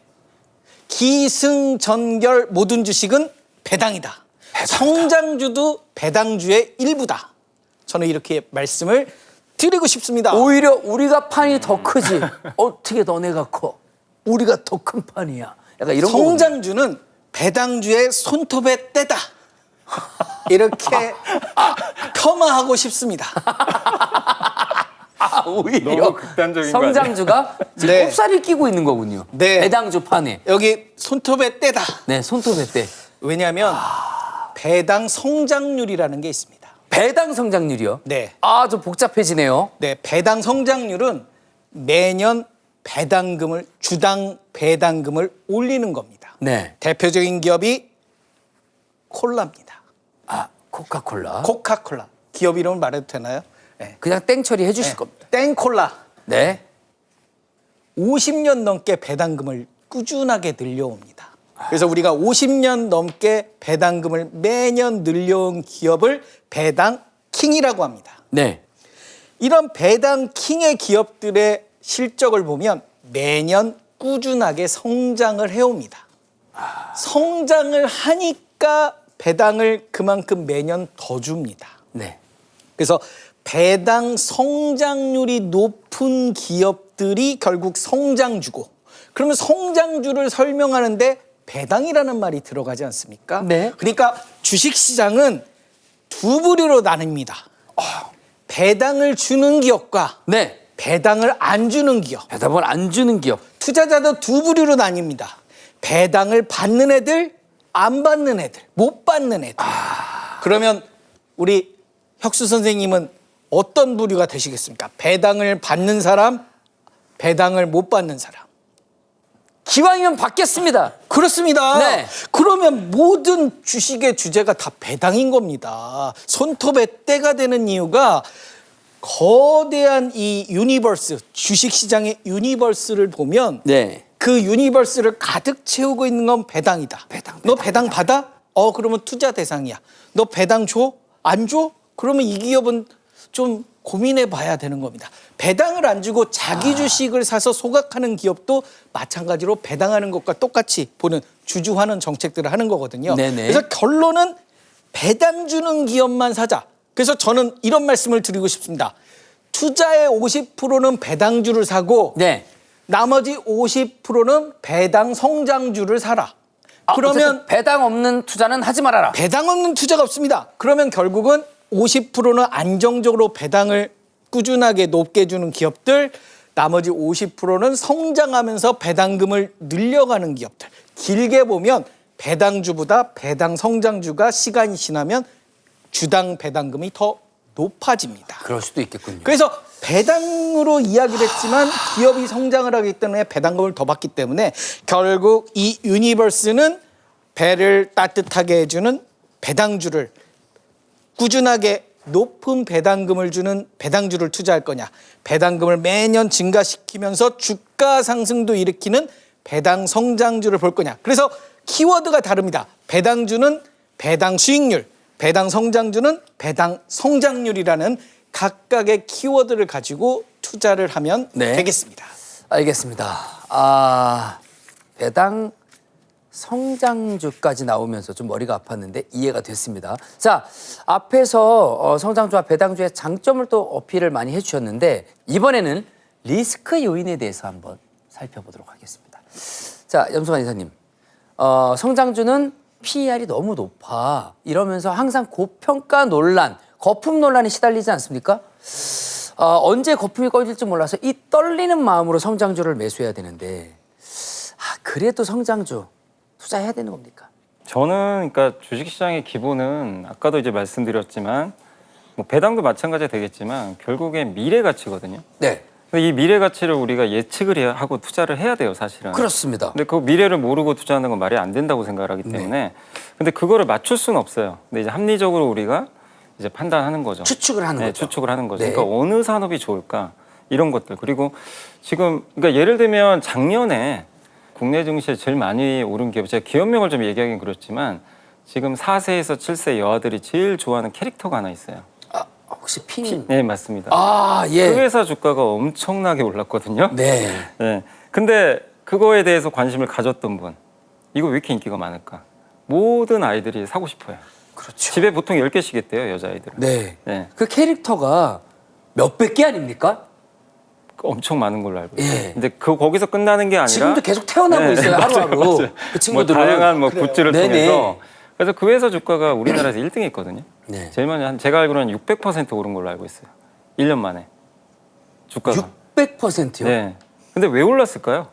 기승전결 모든 주식은 배당이다. 성장주도 배당주의 일부다. 저는 이렇게 말씀을 드리고 싶습니다. 오히려 우리가 판이 더 크지. 어떻게 너네가 커? 우리가 더 큰 판이야. 약간 이런 거. 성장주는 배당주의 손톱에 떼다. 이렇게 폄하하고 싶습니다. 아, 오히려 너무 극단적인 거 아니야? 성장주가 지금 네. 꼽사리 끼고 있는 거군요. 네. 배당주 판에. 여기 손톱에 떼다. 네, 손톱에 때. 왜냐하면 배당 성장률이라는 게 있습니다. 배당 성장률이요? 네. 아, 좀 복잡해지네요. 네, 배당 성장률은 매년 배당금을 주당 배당금을 올리는 겁니다. 네. 대표적인 기업이 콜라입니다. 아, 코카콜라. 코카콜라. 기업 이름을 말해도 되나요? 네. 그냥 땡 처리해 주실 겁니다. 땡콜라. 네. 50년 넘게 배당금을 꾸준하게 늘려옵니다. 그래서 우리가 50년 넘게 배당금을 매년 늘려온 기업을 배당킹이라고 합니다. 네. 이런 배당킹의 기업들의 실적을 보면 매년 꾸준하게 성장을 해옵니다. 성장을 하니까 배당을 그만큼 매년 더 줍니다. 네. 그래서 배당 성장률이 높은 기업들이 결국 성장주고, 그러면 성장주를 설명하는데 배당이라는 말이 들어가지 않습니까? 네. 그러니까 주식시장은 두 부류로 나뉩니다. 배당을 주는 기업과 네. 배당을 안 주는 기업. 배당을 안 주는 기업. 투자자도 두 부류로 나뉩니다. 배당을 받는 애들, 안 받는 애들, 못 받는 애들. 그러면 우리 혁수 선생님은 어떤 부류가 되시겠습니까? 배당을 받는 사람, 배당을 못 받는 사람. 기왕이면 받겠습니다. 그렇습니다. 네. 그러면 모든 주식의 주제가 다 배당인 겁니다. 손톱에 때가 되는 이유가 거대한 이 유니버스, 주식시장의 유니버스를 보면 네. 그 유니버스를 가득 채우고 있는 건 배당이다. 너 배당 받아? 그러면 투자 대상이야. 너 배당 줘? 안 줘? 그러면 이 기업은 좀 고민해 봐야 되는 겁니다. 배당을 안 주고 자기 주식을 사서 소각하는 기업도 마찬가지로 배당하는 것과 똑같이 보는 주주환원 정책들을 하는 거거든요. 네네. 그래서 결론은 배당 주는 기업만 사자. 그래서 저는 이런 말씀을 드리고 싶습니다. 투자의 50%는 배당주를 사고 네. 나머지 50%는 배당 성장주를 사라. 그러면 그러면 배당 없는 투자는 하지 말아라. 배당 없는 투자가 없습니다. 그러면 결국은 50%는 안정적으로 배당을 꾸준하게 높게 주는 기업들, 나머지 50%는 성장하면서 배당금을 늘려가는 기업들. 길게 보면 배당주보다 배당 성장주가 시간이 지나면 주당 배당금이 더 높아집니다. 그럴 수도 있겠군요. 그래서 배당으로 이야기를 했지만 기업이 성장을 하기 때문에 배당금을 더 받기 때문에 결국 이 유니버스는 배를 따뜻하게 해주는 배당주를 꾸준하게 높은 배당금을 주는 배당주를 투자할 거냐, 배당금을 매년 증가시키면서 주가 상승도 일으키는 배당 성장주를 볼 거냐. 그래서 키워드가 다릅니다. 배당주는 배당 수익률, 배당 성장주는 배당 성장률이라는 각각의 키워드를 가지고 투자를 하면 네. 되겠습니다. 알겠습니다. 배당 성장주까지 나오면서 좀 머리가 아팠는데 이해가 됐습니다. 자, 앞에서 성장주와 배당주의 장점을 또 어필을 많이 해주셨는데 이번에는 리스크 요인에 대해서 한번 살펴보도록 하겠습니다. 자, 염승환 이사님, 성장주는 PER이 너무 높아 이러면서 항상 고평가 논란, 거품 논란에 시달리지 않습니까? 언제 거품이 꺼질지 몰라서 이 떨리는 마음으로 성장주를 매수해야 되는데 그래도 성장주 투자해야 되는 겁니까? 저는 그러니까 주식시장의 기본은 아까도 이제 말씀드렸지만 뭐 배당도 마찬가지가 되겠지만 결국엔 미래 가치거든요. 네, 근데 이 미래 가치를 우리가 예측을 하고 투자를 해야 돼요, 사실은. 그렇습니다. 근데 그 미래를 모르고 투자하는 건 말이 안 된다고 생각을 하기 때문에 근데 그거를 맞출 수는 없어요. 근데 이제 합리적으로 우리가 이제 판단하는 거죠. 추측을 하는 네, 거죠. 추측을 하는 거죠. 네. 그러니까 어느 산업이 좋을까 이런 것들. 그리고 지금 그러니까 예를 들면 작년에 국내 증시에 제일 많이 오른 기업, 제가 기업명을 좀 얘기하긴 그렇지만 지금 4세에서 7세 여아들이 제일 좋아하는 캐릭터가 하나 있어요. 혹시 핑? 네, 맞습니다. 예. 그 회사 주가가 엄청나게 올랐거든요. 네. 네. 근데 그거에 대해서 관심을 가졌던 분, 이거 왜 이렇게 인기가 많을까? 모든 아이들이 사고 싶어요. 그렇죠. 집에 보통 10개씩 있대요, 여자아이들은. 네. 네. 그 캐릭터가 몇백 개 아닙니까? 엄청 많은 걸로 알고 있어요. 예. 근데 거기서 끝나는 게 아니라 지금도 계속 태어나고 네, 있어요, 맞아요, 하루하루. 맞아요. 그 친구들은. 뭐 다양한 뭐 그래요. 굿즈를 네네. 통해서 그래서 그 회사 주가가 우리나라에서 1등에 있거든요. 네. 제일 많이 제가 알기로는 600% 오른 걸로 알고 있어요. 1년 만에 주가가. 600%요? 네. 근데 왜 올랐을까요?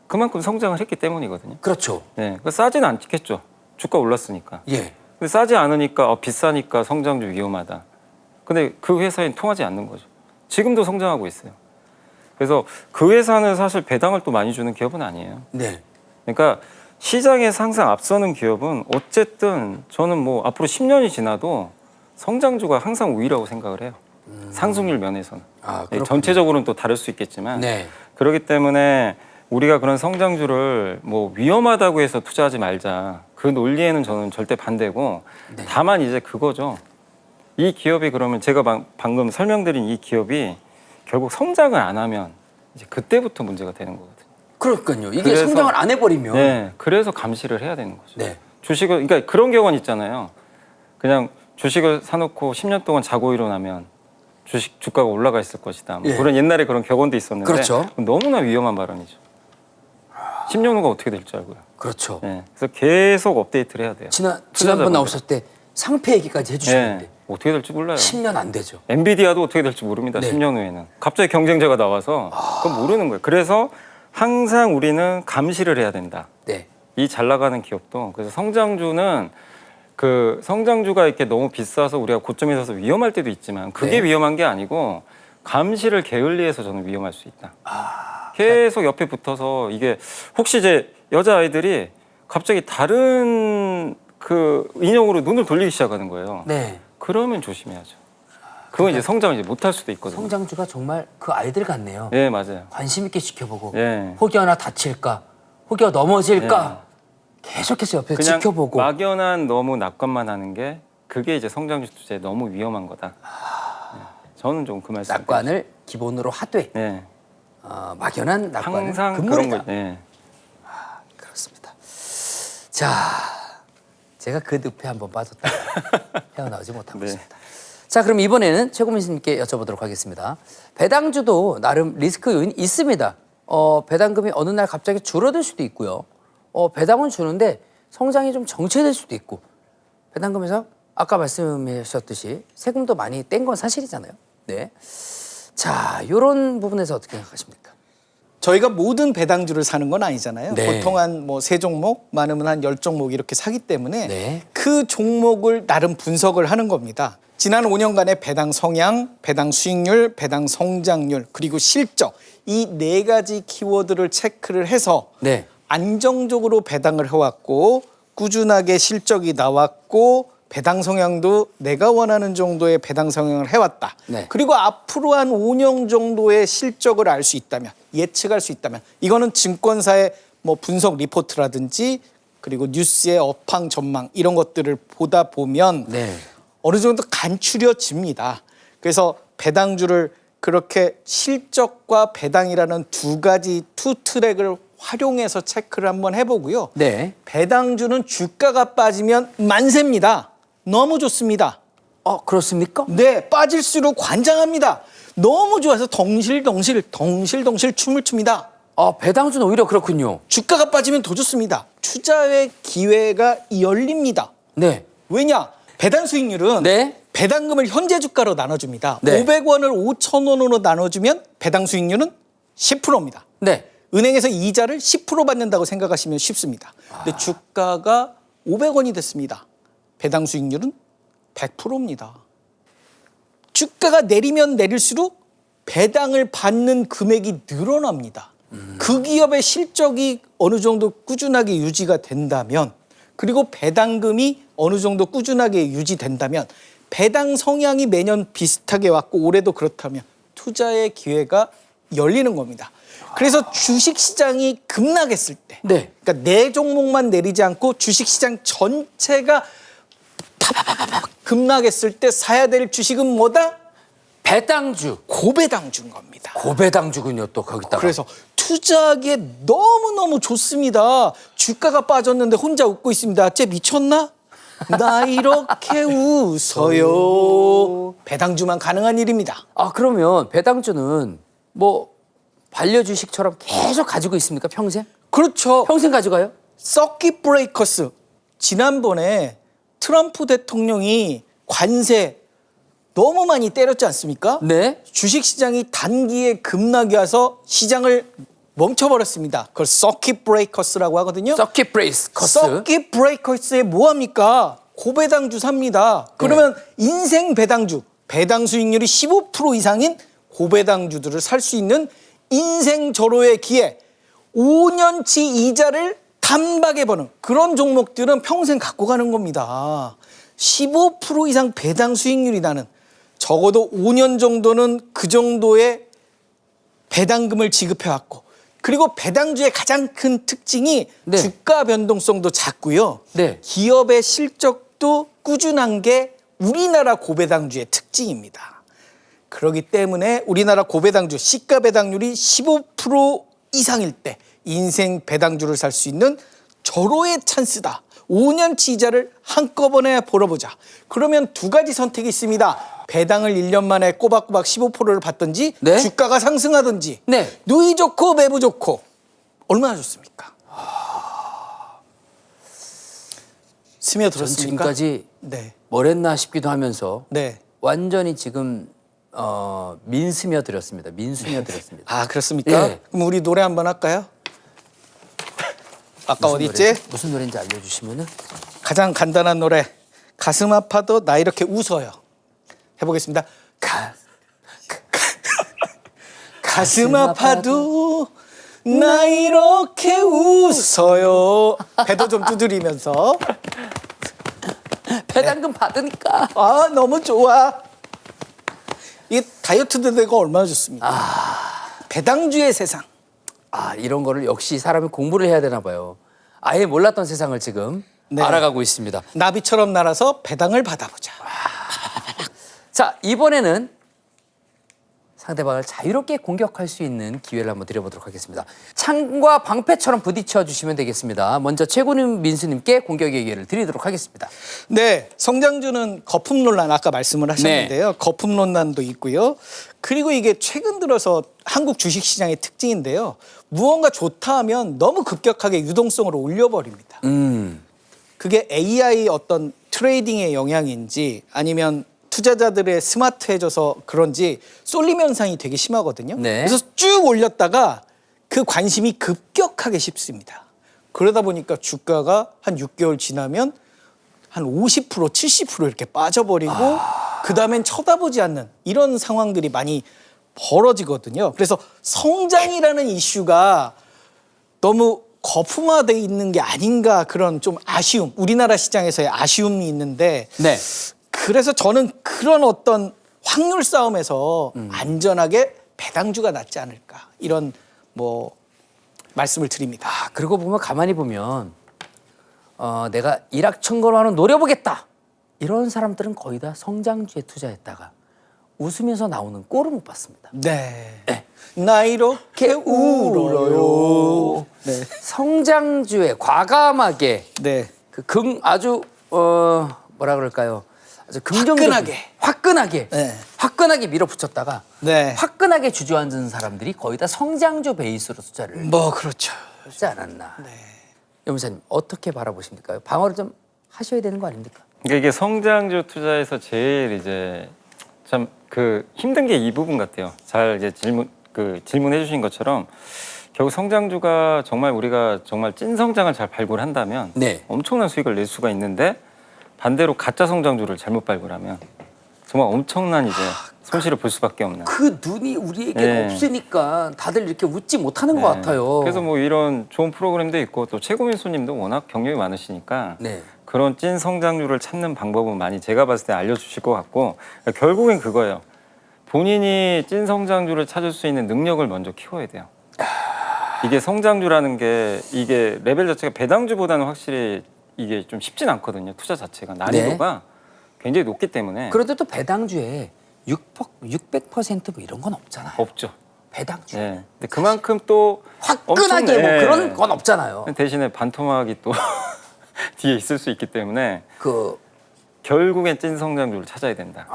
그만큼 성장을 했기 때문이거든요. 그렇죠. 네. 그 싸지는 않겠죠. 주가 올랐으니까. 예. 근데 싸지 않으니까 비싸니까 성장주 위험하다. 근데 그 회사엔 통하지 않는 거죠. 지금도 성장하고 있어요. 그래서 그 회사는 사실 배당을 또 많이 주는 기업은 아니에요. 네. 그러니까 시장에서 항상 앞서는 기업은 어쨌든 저는 뭐 앞으로 10년이 지나도 성장주가 항상 우위라고 생각을 해요. 상승률 면에서는. 네, 그렇군요. 전체적으로는 또 다를 수 있겠지만 네. 그렇기 때문에 우리가 그런 성장주를 뭐 위험하다고 해서 투자하지 말자. 그 논리에는 저는 절대 반대고 네. 다만 이제 그거죠. 이 기업이 그러면 제가 방금 설명드린 이 기업이 결국 성장을 안 하면 이제 그때부터 문제가 되는 거거든요. 그러니까요. 이게 그래서- 성장을 안 해버리면. 네, 그래서 감시를 해야 되는 거죠. 네. 주식을 그러니까 그런 경우는 있잖아요. 그냥 주식을 사놓고 10년 동안 자고 일어나면 주식 주가가 올라가 있을 것이다. 뭐 예. 그런 옛날에 그런 격언도 있었는데 그렇죠. 너무나 위험한 발언이죠. 10년 후가 어떻게 될지 알고요. 그렇죠. 네, 그래서 계속 업데이트를 해야 돼요. 지난번 투자자분들. 나오셨을 때 상패 얘기까지 해주셨는데 네, 어떻게 될지 몰라요. 10년 안 되죠. 엔비디아도 어떻게 될지 모릅니다. 네. 10년 후에는 갑자기 경쟁자가 나와서 그건 모르는 거예요. 그래서 항상 우리는 감시를 해야 된다. 네. 이 잘 나가는 기업도 그래서 성장주는 그 성장주가 이렇게 너무 비싸서 우리가 고점에 서서 위험할 때도 있지만 그게 네. 위험한 게 아니고 감시를 게을리해서 저는 위험할 수 있다. 계속 옆에 붙어서 이게 혹시 이제 여자 아이들이 갑자기 다른 그 인형으로 눈을 돌리기 시작하는 거예요. 네. 그러면 조심해야죠. 그건 이제 성장을 이제 못할 수도 있거든요. 성장주가 정말 그 아이들 같네요. 네, 맞아요. 관심 있게 지켜보고 네. 혹여나 다칠까, 혹여 넘어질까 계속해서 옆에서 그냥 지켜보고. 막연한 너무 낙관만 하는 게 그게 이제 성장주 투자에 너무 위험한 거다. 네. 저는 좀 그 말씀. 낙관을 기본으로 하되 네. 막연한 낙관은 항상 그런 금물이다. 거. 네. 그렇습니다. 자, 제가 그 늪에 한번 빠졌다가 헤어나오지 못하고 네. 있습니다. 자, 그럼 이번에는 최고민 씨님께 여쭤보도록 하겠습니다. 배당주도 나름 리스크 요인이 있습니다. 배당금이 어느 날 갑자기 줄어들 수도 있고요. 배당은 주는데 성장이 좀 정체될 수도 있고, 배당금에서 아까 말씀하셨듯이 세금도 많이 뗀 건 사실이잖아요. 네. 자, 이런 부분에서 어떻게 생각하십니까? 저희가 모든 배당주를 사는 건 아니잖아요. 네. 보통 한 뭐 3종목, 많으면 한 10종목 이렇게 사기 때문에 네. 그 종목을 나름 분석을 하는 겁니다. 지난 5년간의 배당 성향, 배당 수익률, 배당 성장률, 그리고 실적 이 4가지 키워드를 체크를 해서 네. 안정적으로 배당을 해왔고 꾸준하게 실적이 나왔고 배당 성향도 내가 원하는 정도의 배당 성향을 해왔다. 네. 그리고 앞으로 한 5년 정도의 실적을 알 수 있다면, 예측할 수 있다면, 이거는 증권사의 뭐 분석 리포트라든지 그리고 뉴스의 업황 전망 이런 것들을 보다 보면 네. 어느 정도 간추려집니다. 그래서 배당주를 그렇게 실적과 배당이라는 2가지 투 트랙을 활용해서 체크를 한번 해보고요. 네. 배당주는 주가가 빠지면 만세입니다. 너무 좋습니다. 그렇습니까? 네, 빠질수록 관장합니다. 너무 좋아서 덩실덩실 춤을 춥니다. 배당주는 오히려 그렇군요. 주가가 빠지면 더 좋습니다. 투자의 기회가 열립니다. 네. 왜냐? 배당 수익률은 네. 배당금을 현재 주가로 나눠줍니다. 네. 500원을 5,000원으로 나눠주면 배당 수익률은 10%입니다. 네. 은행에서 이자를 10% 받는다고 생각하시면 쉽습니다. 근데 주가가 500원이 됐습니다. 배당 수익률은 100%입니다. 주가가 내리면 내릴수록 배당을 받는 금액이 늘어납니다. 그 기업의 실적이 어느 정도 꾸준하게 유지가 된다면, 그리고 배당금이 어느 정도 꾸준하게 유지된다면, 배당 성향이 매년 비슷하게 왔고 올해도 그렇다면 투자의 기회가 열리는 겁니다. 그래서 주식시장이 급락했을 때, 네. 그러니까 내 종목만 내리지 않고 주식시장 전체가 파바바바박 급락했을 때 사야 될 주식은 뭐다? 배당주. 고배당주인 겁니다. 고배당주군요. 또 거기다가. 그래서 투자하기에 너무너무 좋습니다. 주가가 빠졌는데 혼자 웃고 있습니다. 쟤 미쳤나? 나 이렇게 웃어요. 배당주만 가능한 일입니다. 그러면 배당주는 뭐 반려주식처럼 계속 가지고 있습니까? 평생? 그렇죠. 평생 가져가요? 서킷 브레이커스. 지난번에 트럼프 대통령이 관세 너무 많이 때렸지 않습니까? 네. 주식시장이 단기에 급락이 와서 시장을 멈춰버렸습니다. 그걸 서킷 브레이커스라고 하거든요. 서킷 브레이커스. 서킷 브레이커스에 뭐합니까? 고배당주 삽니다. 그러면 인생 배당주, 배당 수익률이 15% 이상인 고배당주들을 살 수 있는 인생 절호의 기회, 5년치 이자를 단박에 버는 그런 종목들은 평생 갖고 가는 겁니다. 15% 이상 배당 수익률이 나는, 적어도 5년 정도는 그 정도의 배당금을 지급해왔고, 그리고 배당주의 가장 큰 특징이 네. 주가 변동성도 작고요. 네. 기업의 실적도 꾸준한 게 우리나라 고배당주의 특징입니다. 그렇기 때문에 우리나라 고배당주 시가 배당률이 15% 이상일 때 인생 배당주를 살 수 있는 절호의 찬스다. 5년치 이자를 한꺼번에 벌어보자. 그러면 두 가지 선택이 있습니다. 배당을 1년 만에 꼬박꼬박 15%를 받든지, 네. 주가가 상승하든지. 네. 누이 좋고 매부 좋고 얼마나 좋습니까? 스며들었습니까? 지금까지 네. 뭘 했나 싶기도 하면서 네. 완전히 지금 민스며 드렸습니다. 민스며 드렸습니다. 아, 그렇습니까? 예. 그럼 우리 노래 한번 할까요? 아까 어디 있지? 무슨 노래인지 알려주시면은. 가장 간단한 노래. 가슴 아파도 나 이렇게 웃어요. 해보겠습니다. 가슴 아파도 나 이렇게 웃어요. 배도 좀 두드리면서. 배당금 받으니까. 아, 너무 좋아. 이 다이어트도 되고 얼마나 좋습니까? 배당주의 세상. 이런 거를 역시 사람이 공부를 해야 되나 봐요. 아예 몰랐던 세상을 지금 네. 알아가고 있습니다. 나비처럼 날아서 배당을 받아보자. 자, 이번에는 상대방을 자유롭게 공격할 수 있는 기회를 한번 드려보도록 하겠습니다. 창과 방패처럼 부딪혀 주시면 되겠습니다. 먼저 최고님 민수님께 공격의 기회를 드리도록 하겠습니다. 네, 성장주는 거품 논란 아까 말씀을 하셨는데요. 거품 논란도 있고요. 그리고 이게 최근 들어서 한국 주식시장의 특징인데요. 무언가 좋다 하면 너무 급격하게 유동성을 올려버립니다. 그게 AI 어떤 트레이딩의 영향인지 아니면 투자자들의 스마트해져서 그런지 쏠림 현상이 되게 심하거든요. 네. 그래서 쭉 올렸다가 그 관심이 급격하게 식습니다. 그러다 보니까 주가가 한 6개월 지나면 한 50%, 70% 이렇게 빠져버리고 그다음엔 쳐다보지 않는 이런 상황들이 많이 벌어지거든요. 그래서 성장이라는 이슈가 너무 거품화되어 있는 게 아닌가, 그런 좀 아쉬움, 우리나라 시장에서의 아쉬움이 있는데, 네. 그래서 저는 그런 어떤 확률 싸움에서 안전하게 배당주가 낫지 않을까, 이런 뭐 말씀을 드립니다. 그러고 보면 가만히 보면 내가 일확천금하는 노려보겠다. 이런 사람들은 거의 다 성장주에 투자했다가 웃으면서 나오는 꼴을 못 봤습니다. 네. 나 이렇게 울어요. 네. 성장주에 과감하게 네. 아주 뭐라 그럴까요? 아주 긍정적인 화끈하게 네. 화끈하게 밀어붙였다가 네. 화끈하게 주저앉은 사람들이 거의 다 성장주 베이스로 투자를 뭐 그렇죠. 하지 않았나. 염사님 어떻게 바라보십니까? 방어를 좀 하셔야 되는 거 아닙니까? 그러니까 이게 성장주 투자에서 제일 이제 참 그 힘든 게 이 부분 같아요. 잘 이제 질문해 주신 것처럼 결국 성장주가 정말 우리가 정말 찐 성장을 잘 발굴한다면 네. 엄청난 수익을 낼 수가 있는데 반대로 가짜 성장주를 잘못 발굴하면 정말 엄청난 이제 손실을 볼 수밖에 없는. 그 눈이 우리에게 네. 없으니까 다들 이렇게 웃지 못하는 것 네. 같아요. 그래서 뭐 이런 좋은 프로그램도 있고 또 최고민 손님도 워낙 경력이 많으시니까 네. 그런 찐 성장률을 찾는 방법은 많이 제가 봤을 때 알려주실 것 같고 결국엔 그거예요. 본인이 찐 성장주를 찾을 수 있는 능력을 먼저 키워야 돼요. 이게 성장주라는 게 이게 레벨 자체가 배당주보다는 확실히 이게 좀 쉽진 않거든요. 투자 자체가 난이도가 굉장히 높기 때문에 그런데 또 배당주에 600% 뭐 이런 건 없잖아요. 없죠. 배당주. 예. 근데 그만큼 또 화끈하게 엄청- 뭐 예. 그런 건 없잖아요. 대신에 반토막이 또 뒤에 있을 수 있기 때문에 그 결국엔 찐 성장주를 찾아야 된다.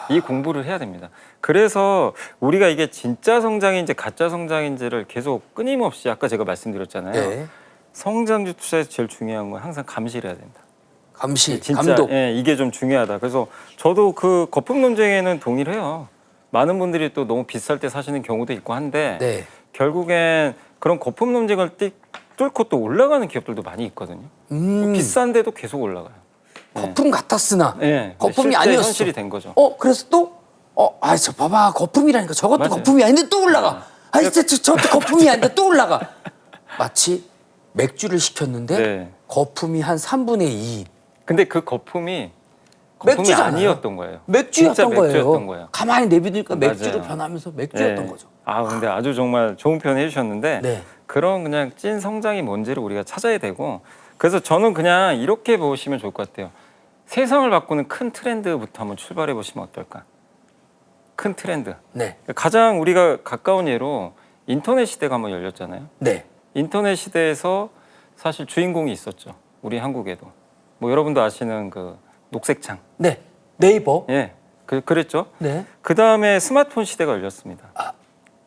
이 공부를 해야 됩니다. 그래서 우리가 이게 진짜 성장인지 가짜 성장인지를 계속 끊임없이 아까 제가 말씀드렸잖아요. 네. 성장주 투자에서 제일 중요한 건 항상 감시를 해야 된다. 감시, 진짜 감독. 예, 이게 좀 중요하다. 그래서 저도 그 거품 논쟁에는 동의를 해요. 많은 분들이 또 너무 비쌀 때 사시는 경우도 있고 한데 네. 결국엔 그런 거품 논쟁을 뚫고 또 올라가는 기업들도 많이 있거든요. 비싼데도 계속 올라가요. 거품 같았으나 네. 거품이 실제 아니었어. 현실이 된 거죠. 그래서 또 저 봐봐 거품이라니까 저것도 맞아요. 거품이 아닌데 또 올라가. 저것도 거품이 아닌데 또 올라가. 마치 맥주를 시켰는데 네. 거품이 한 3분의 2. 근데 그 거품이 맥주잖아요. 아니었던 거예요. 맥주였던 진짜 거예요. 맥주였던 거예요. 가만히 내비두니까 맥주로 맞아요. 변하면서 맥주였던 네. 거죠. 아 근데 아주 정말 좋은 표현 해주셨는데 네. 그런 그냥 찐 성장이 뭔지를 우리가 찾아야 되고 그래서 저는 그냥 이렇게 보시면 좋을 것 같아요. 세상을 바꾸는 큰 트렌드부터 한번 출발해 보시면 어떨까? 큰 트렌드. 네. 가장 우리가 가까운 예로 인터넷 시대가 한번 열렸잖아요. 네. 인터넷 시대에서 사실 주인공이 있었죠. 우리 한국에도. 뭐 여러분도 아시는 그 녹색창. 네. 네이버. 예. 그랬죠. 네. 그 다음에 스마트폰 시대가 열렸습니다.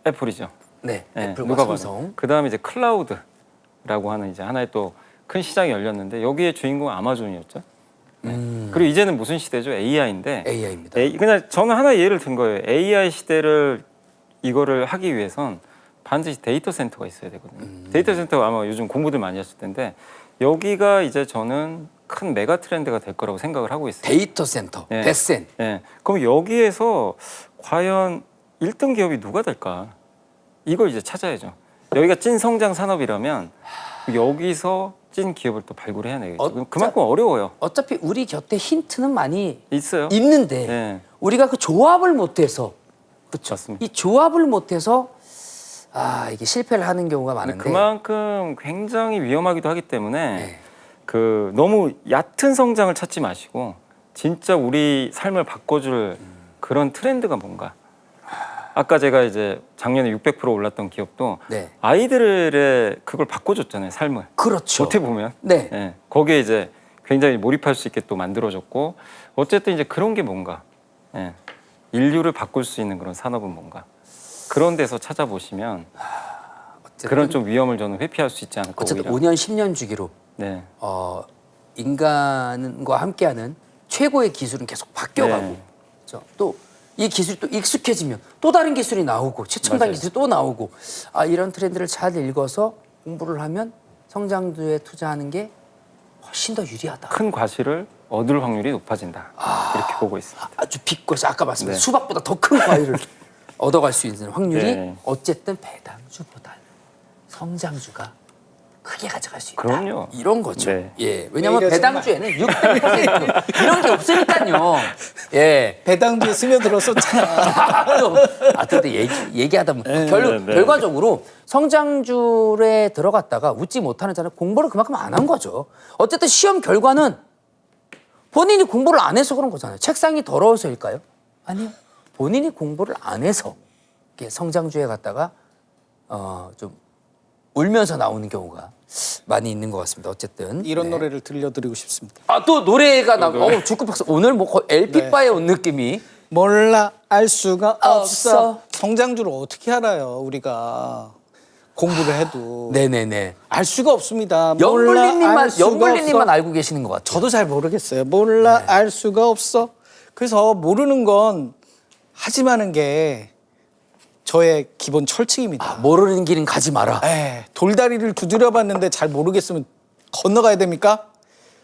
애플이죠. 네. 예, 애플과 누가 삼성. 봐도. 그 다음에 이제 클라우드라고 하는 이제 하나의 또 큰 시장이 열렸는데 여기에 주인공은 아마존이었죠. 네. 그리고 이제는 무슨 시대죠? AI인데. AI입니다. 그냥 저는 하나 예를 든 거예요. AI 시대를 이거를 하기 위해선 반드시 데이터 센터가 있어야 되거든요. 데이터 센터가 아마 요즘 공부들 많이 하실 텐데 여기가 이제 저는 큰 메가 트렌드가 될 거라고 생각을 하고 있어요. 데이터 센터. 예. 데센. 예. 그럼 여기에서 과연 1등 기업이 누가 될까? 이걸 이제 찾아야죠. 여기가 찐 성장 산업이라면 여기서 찐 기업을 또 발굴해야 되겠죠. 그만큼 어려워요. 어차피 우리 곁에 힌트는 많이 있어요. 있는데 예. 우리가 그 조합을 못해서 그렇죠. 맞습니다. 이 조합을 못해서 이게 실패를 하는 경우가 근데 많은데. 그만큼 굉장히 위험하기도 하기 때문에 네. 그 너무 얕은 성장을 찾지 마시고 진짜 우리 삶을 바꿔줄 그런 트렌드가 뭔가. 아까 제가 이제 작년에 600% 올랐던 기업도 네. 아이들의 그걸 바꿔줬잖아요, 삶을. 그렇죠. 어떻게 보면. 네. 예, 거기에 이제 굉장히 몰입할 수 있게 또 만들어줬고 어쨌든 이제 그런 게 뭔가 예, 인류를 바꿀 수 있는 그런 산업은 뭔가 그런 데서 찾아보시면 어쨌든, 그런 좀 위험을 저는 회피할 수 있지 않을까 어쨌든 오히려. 5년 10년 주기로 네. 인간과 함께하는 최고의 기술은 계속 바뀌어가고 네. 그렇죠? 또 이 기술이 또 익숙해지면 또 다른 기술이 나오고 최첨단 맞아요. 기술이 또 나오고 이런 트렌드를 잘 읽어서 공부를 하면 성장주에 투자하는 게 훨씬 더 유리하다. 큰 과실을 얻을 확률이 높아진다. 이렇게 보고 있습니다. 아주 빛과시 아까 말씀드린 네. 수박보다 더 큰 과일을 얻어갈 수 있는 확률이 네. 어쨌든 배당주보다는 성장주가 크게 가져갈 수 있다. 그럼요. 이런 거죠. 네. 예, 왜냐하면 오히려 배당주에는 600% 이런 게 없으니까요. 예. 배당주에 스며들어서 또 얘기하다 보면 네. 결과적으로 성장주에 들어갔다가 웃지 못하는 자는 공부를 그만큼 안 한 거죠. 어쨌든 시험 결과는 본인이 공부를 안 해서 그런 거잖아요. 책상이 더러워서일까요? 아니요. 본인이 공부를 안 해서 이렇게 성장주에 갔다가 좀 울면서 나오는 경우가 많이 있는 것 같습니다. 어쨌든 이런 노래를 들려드리고 싶습니다. 아 또 노래가 주크 박사 오늘 뭐 거의 LP 바에 온 느낌이. 몰라 알 수가 없어. 없어. 성장주를 어떻게 알아요 우리가 공부를 해도. 네네네. 알 수가 없습니다. 몰라, 알 영블리님만 수가 영블리님만 없어. 알고 계시는 것 같아요. 저도 잘 모르겠어요. 몰라 알 수가 없어. 그래서 모르는 건 하지 마는 게 저의 기본 철칙입니다. 모르는 길은 가지 마라. 돌다리를 두드려봤는데 잘 모르겠으면 건너가야 됩니까?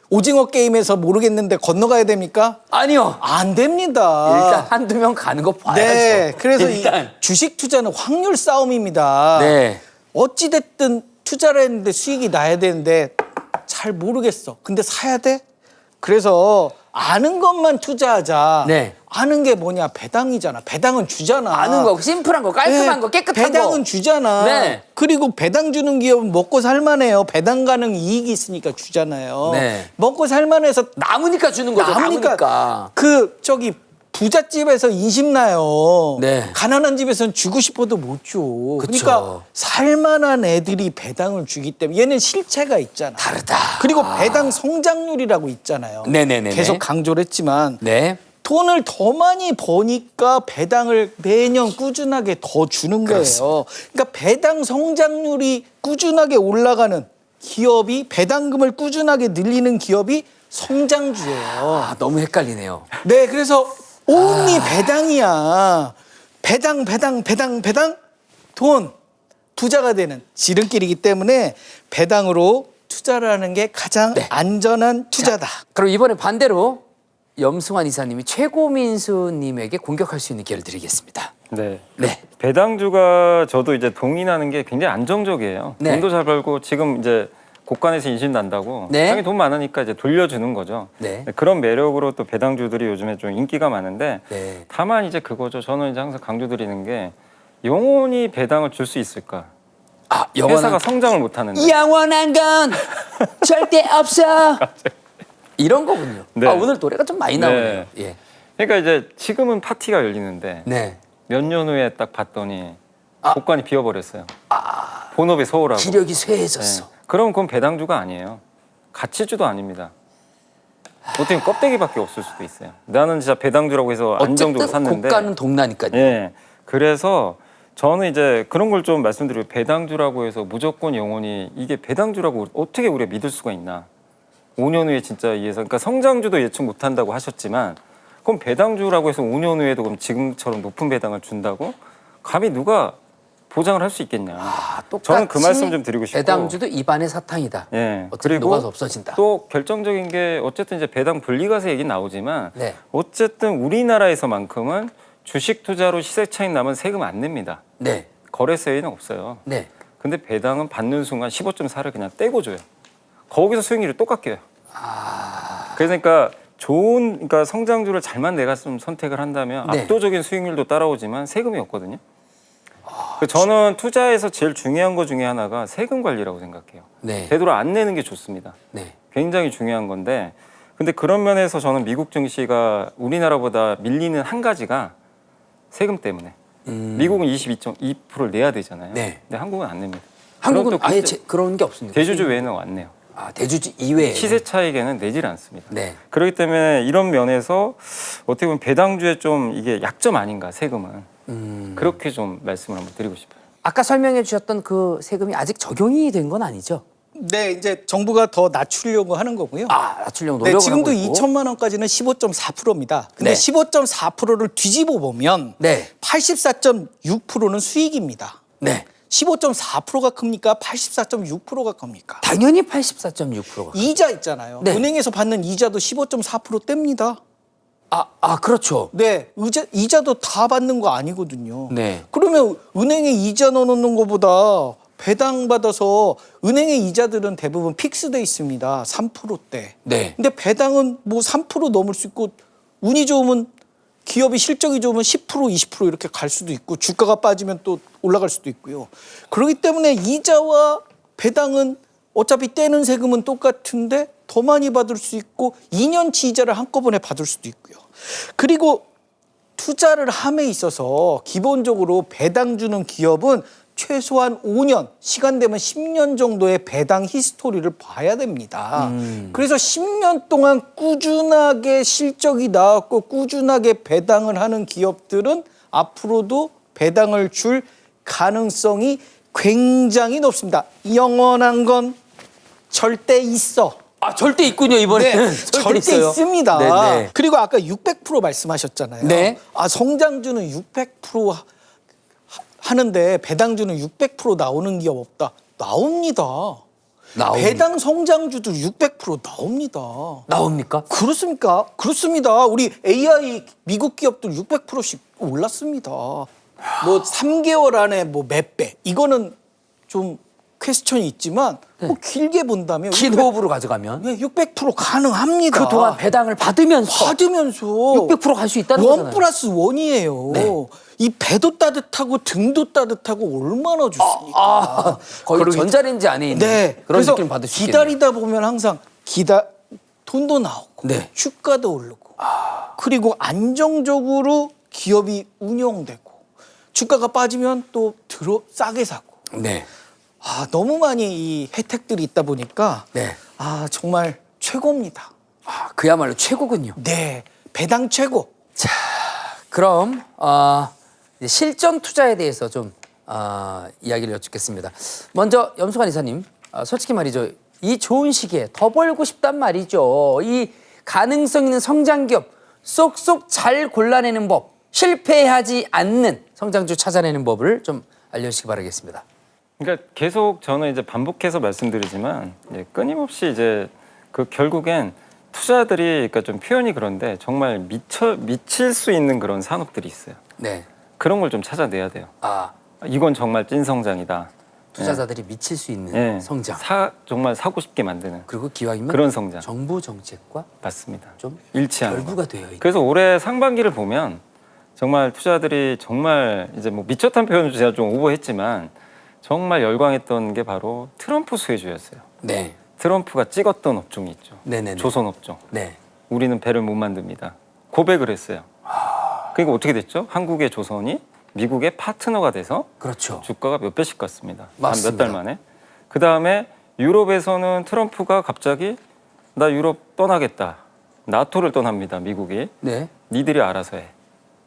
오징어 게임에서 모르겠는데 건너가야 됩니까? 아니요. 안 됩니다. 일단 한두 명 가는 거 봐야죠. 네, 그래서 일단. 이 주식 투자는 확률 싸움입니다. 네. 어찌 됐든 투자를 했는데 수익이 나야 되는데 잘 모르겠어. 근데 사야 돼? 그래서 아는 것만 투자하자. 네. 아는 게 뭐냐? 배당이잖아. 배당은 주잖아. 아는 거 심플한 거 깔끔한 네, 거 깨끗한 배당은 거. 주잖아. 네. 그리고 배당 주는 기업은 먹고 살만해요. 배당 가능 이익이 있으니까 주잖아요. 네. 먹고 살만해서 남으니까 주는 거죠. 남으니까. 그 저기 부잣집에서 인심 나요. 네. 가난한 집에서는 주고 싶어도 못 줘. 그쵸. 그러니까 살만한 애들이 배당을 주기 때문에 얘는 실체가 있잖아. 다르다. 그리고 배당 성장률이라고 있잖아요. 네네네네. 계속 강조를 했지만 네. 돈을 더 많이 버니까 배당을 매년 꾸준하게 더 주는 거예요. 그러니까 배당 성장률이 꾸준하게 올라가는 기업이 배당금을 꾸준하게 늘리는 기업이 성장주예요. 아, 너무 헷갈리네요. 네, 그래서 온리 배당이야. 배당 돈 부자가 되는 지름길이기 때문에 배당으로 투자를 하는 게 가장 안전한 투자다. 그럼 이번에 반대로 염승환 이사님이 최고민수님에게 공격할 수 있는 기회를 드리겠습니다. 네. 네. 배당주가 저도 이제 동의하는 게 굉장히 안정적이에요. 네. 돈도 잘 벌고 지금 이제 곳간에서 인심 난다고 네. 자기 돈 많으니까 이제 돌려주는 거죠. 네. 그런 매력으로 또 배당주들이 요즘에 좀 인기가 많은데 네. 다만 이제 그거죠. 저는 이제 항상 강조드리는 게 영원히 배당을 줄 수 있을까? 아, 회사가 성장을 못 하는데. 영원한 건 절대 없어. 이런 거군요. 네. 아, 오늘 노래가 좀 많이 나오네요. 네. 예. 그러니까 이제 지금은 파티가 열리는데 네. 몇 년 후에 딱 봤더니 곳간이 비어버렸어요. 본업이 소홀하고. 기력이 쇠해졌어. 네. 그럼 그건 배당주가 아니에요. 가치주도 아닙니다. 어떻게 보면 껍데기밖에 없을 수도 있어요. 나는 진짜 배당주라고 해서 안정적으로 어쨌든 샀는데. 고가는 동나니까요. 예. 그래서 저는 이제 그런 걸 좀 말씀드리고 배당주라고 해서 무조건 영원히 이게 배당주라고 어떻게 우리가 믿을 수가 있나. 5년 후에 진짜 이해서 그러니까 성장주도 예측 못한다고 하셨지만 그럼 배당주라고 해서 5년 후에도 그럼 지금처럼 높은 배당을 준다고? 감히 누가 보장을 할 수 있겠냐. 저는 그 말씀 좀 드리고 싶고. 배당주도 입안의 사탕이다. 예. 어쨌든 그리고 녹아서 없어진다. 또 결정적인 게 어쨌든 이제 배당 분리가세 얘기 나오지만 네. 어쨌든 우리나라에서만큼은 주식 투자로 시세 차익 나면 세금 안 냅니다. 네. 거래세에는 없어요. 네. 근데 배당은 받는 순간 15.4를 그냥 떼고 줘요. 거기서 수익률이 똑같게요. 그러니까 그러니까 성장주를 잘만 내가 좀 선택을 한다면 네. 압도적인 수익률도 따라오지만 세금이 없거든요. 저는 투자에서 제일 중요한 것 중에 하나가 세금 관리라고 생각해요. 네. 되도록 안 내는 게 좋습니다. 네. 굉장히 중요한 건데 근데 그런 면에서 저는 미국 증시가 우리나라보다 밀리는 한 가지가 세금 때문에 미국은 22.2%를 내야 되잖아요. 네. 근데 한국은 안 냅니다. 한국은 그럼 또 아예 그때 그런 게 없습니다. 대주주 외에는 안 내요. 아, 대주주 이외에 시세 차익에는 내질 않습니다. 네. 그렇기 때문에 이런 면에서 어떻게 보면 배당주의 좀 이게 약점 아닌가 세금은 그렇게 좀 말씀을 한번 드리고 싶어요. 아까 설명해 주셨던 그 세금이 아직 적용이 된 건 아니죠? 네, 이제 정부가 더 낮추려고 하는 거고요. 아, 낮추려고 네, 노력을 지금도 하고 있고. 2천만 원까지는 15.4%입니다. 근데 네. 15.4%를 뒤집어 보면 네. 84.6%는 수익입니다. 네. 15.4%가 큽니까? 84.6%가 큽니까? 당연히 84.6%가. 이자 있잖아요. 네. 은행에서 받는 이자도 15.4% 뗍니다. 그렇죠. 네, 이자도 다 받는 거 아니거든요. 네. 그러면 은행에 이자 넣어놓는 것보다 배당 받아서 은행의 이자들은 대부분 픽스돼 있습니다. 3%대. 네. 근데 배당은 뭐 3% 넘을 수 있고 운이 좋으면 기업이 실적이 좋으면 10% 20% 이렇게 갈 수도 있고 주가가 빠지면 또 올라갈 수도 있고요. 그렇기 때문에 이자와 배당은 어차피 떼는 세금은 똑같은데 더 많이 받을 수 있고 2년치 이자를 한꺼번에 받을 수도 있고요. 그리고 투자를 함에 있어서 기본적으로 배당 주는 기업은 최소한 5년, 시간 되면 10년 정도의 배당 히스토리를 봐야 됩니다. 그래서 10년 동안 꾸준하게 실적이 나왔고 꾸준하게 배당을 하는 기업들은 앞으로도 배당을 줄 가능성이 굉장히 높습니다. 영원한 건 절대 있어. 아, 절대 있군요, 이번에는. 네, 절대 있어요. 있습니다. 네네. 그리고 아까 600% 말씀하셨잖아요. 네. 아, 성장주는 600% 하는데 배당주는 600% 나오는 기업 없다. 나옵니다. 배당 성장주도 600% 나옵니다. 나옵니까? 그렇습니까? 그렇습니다. 우리 AI 미국 기업들 600%씩 올랐습니다. 뭐 3개월 안에 뭐 몇 배. 이거는 좀 퀘스천이 있지만 뭐 길게 본다면 긴 600, 호흡으로 가져가면 네, 600% 가능합니다. 그동안 배당을 받으면서 600% 갈 수 있다는 원 거잖아요. 플러스 원이에요. 네. 이 배도 따뜻하고 등도 따뜻하고 얼마나 좋습니까? 거의 그러기- 전자레인지 안에 있는 네. 그런 그래서 느낌 받을 수 있겠네요. 기다리다 보면 항상 돈도 나오고 네. 주가도 오르고 그리고 안정적으로 기업이 운영되고 주가가 빠지면 또 싸게 사고 네. 너무 많이 이 혜택들이 있다 보니까 네. 정말 최고입니다. 아, 그야말로 최고군요. 네. 배당 최고. 자, 그럼 이제 실전 투자에 대해서 좀 이야기를 여쭙겠습니다. 먼저 염수관 이사님, 솔직히 말이죠. 이 좋은 시기에 더 벌고 싶단 말이죠. 이 가능성 있는 성장 기업 쏙쏙 잘 골라내는 법, 실패하지 않는 성장주 찾아내는 법을 좀 알려주시기 바라겠습니다. 그러니까 계속 저는 이제 반복해서 말씀드리지만 끊임없이 이제 그 결국엔 투자들이 그러니까 좀 표현이 그런데 정말 미칠 수 있는 그런 산업들이 있어요. 네. 그런 걸 좀 찾아내야 돼요. 이건 정말 찐 성장이다. 투자자들이 미칠 수 있는 예. 성장. 정말 사고 싶게 만드는 그리고 기왕이면 그런 성장. 정부 정책과 맞습니다. 좀 일치하는 거. 결부가 되어 있는. 그래서 올해 상반기를 보면 정말 투자들이 정말 이제 뭐 미쳤다는 표현을 제가 좀 오버했지만 정말 열광했던 게 바로 트럼프 수혜주였어요. 네. 트럼프가 찍었던 업종이 있죠. 네네네. 조선 업종. 네. 우리는 배를 못 만듭니다. 고백을 했어요. 그러니까 어떻게 됐죠? 한국의 조선이 미국의 파트너가 돼서 그렇죠. 주가가 몇 배씩 갔습니다. 한 몇 맞습니다. 달 만에. 그 다음에 유럽에서는 트럼프가 갑자기 나 유럽 떠나겠다. 나토를 떠납니다. 미국이. 네. 니들이 알아서 해.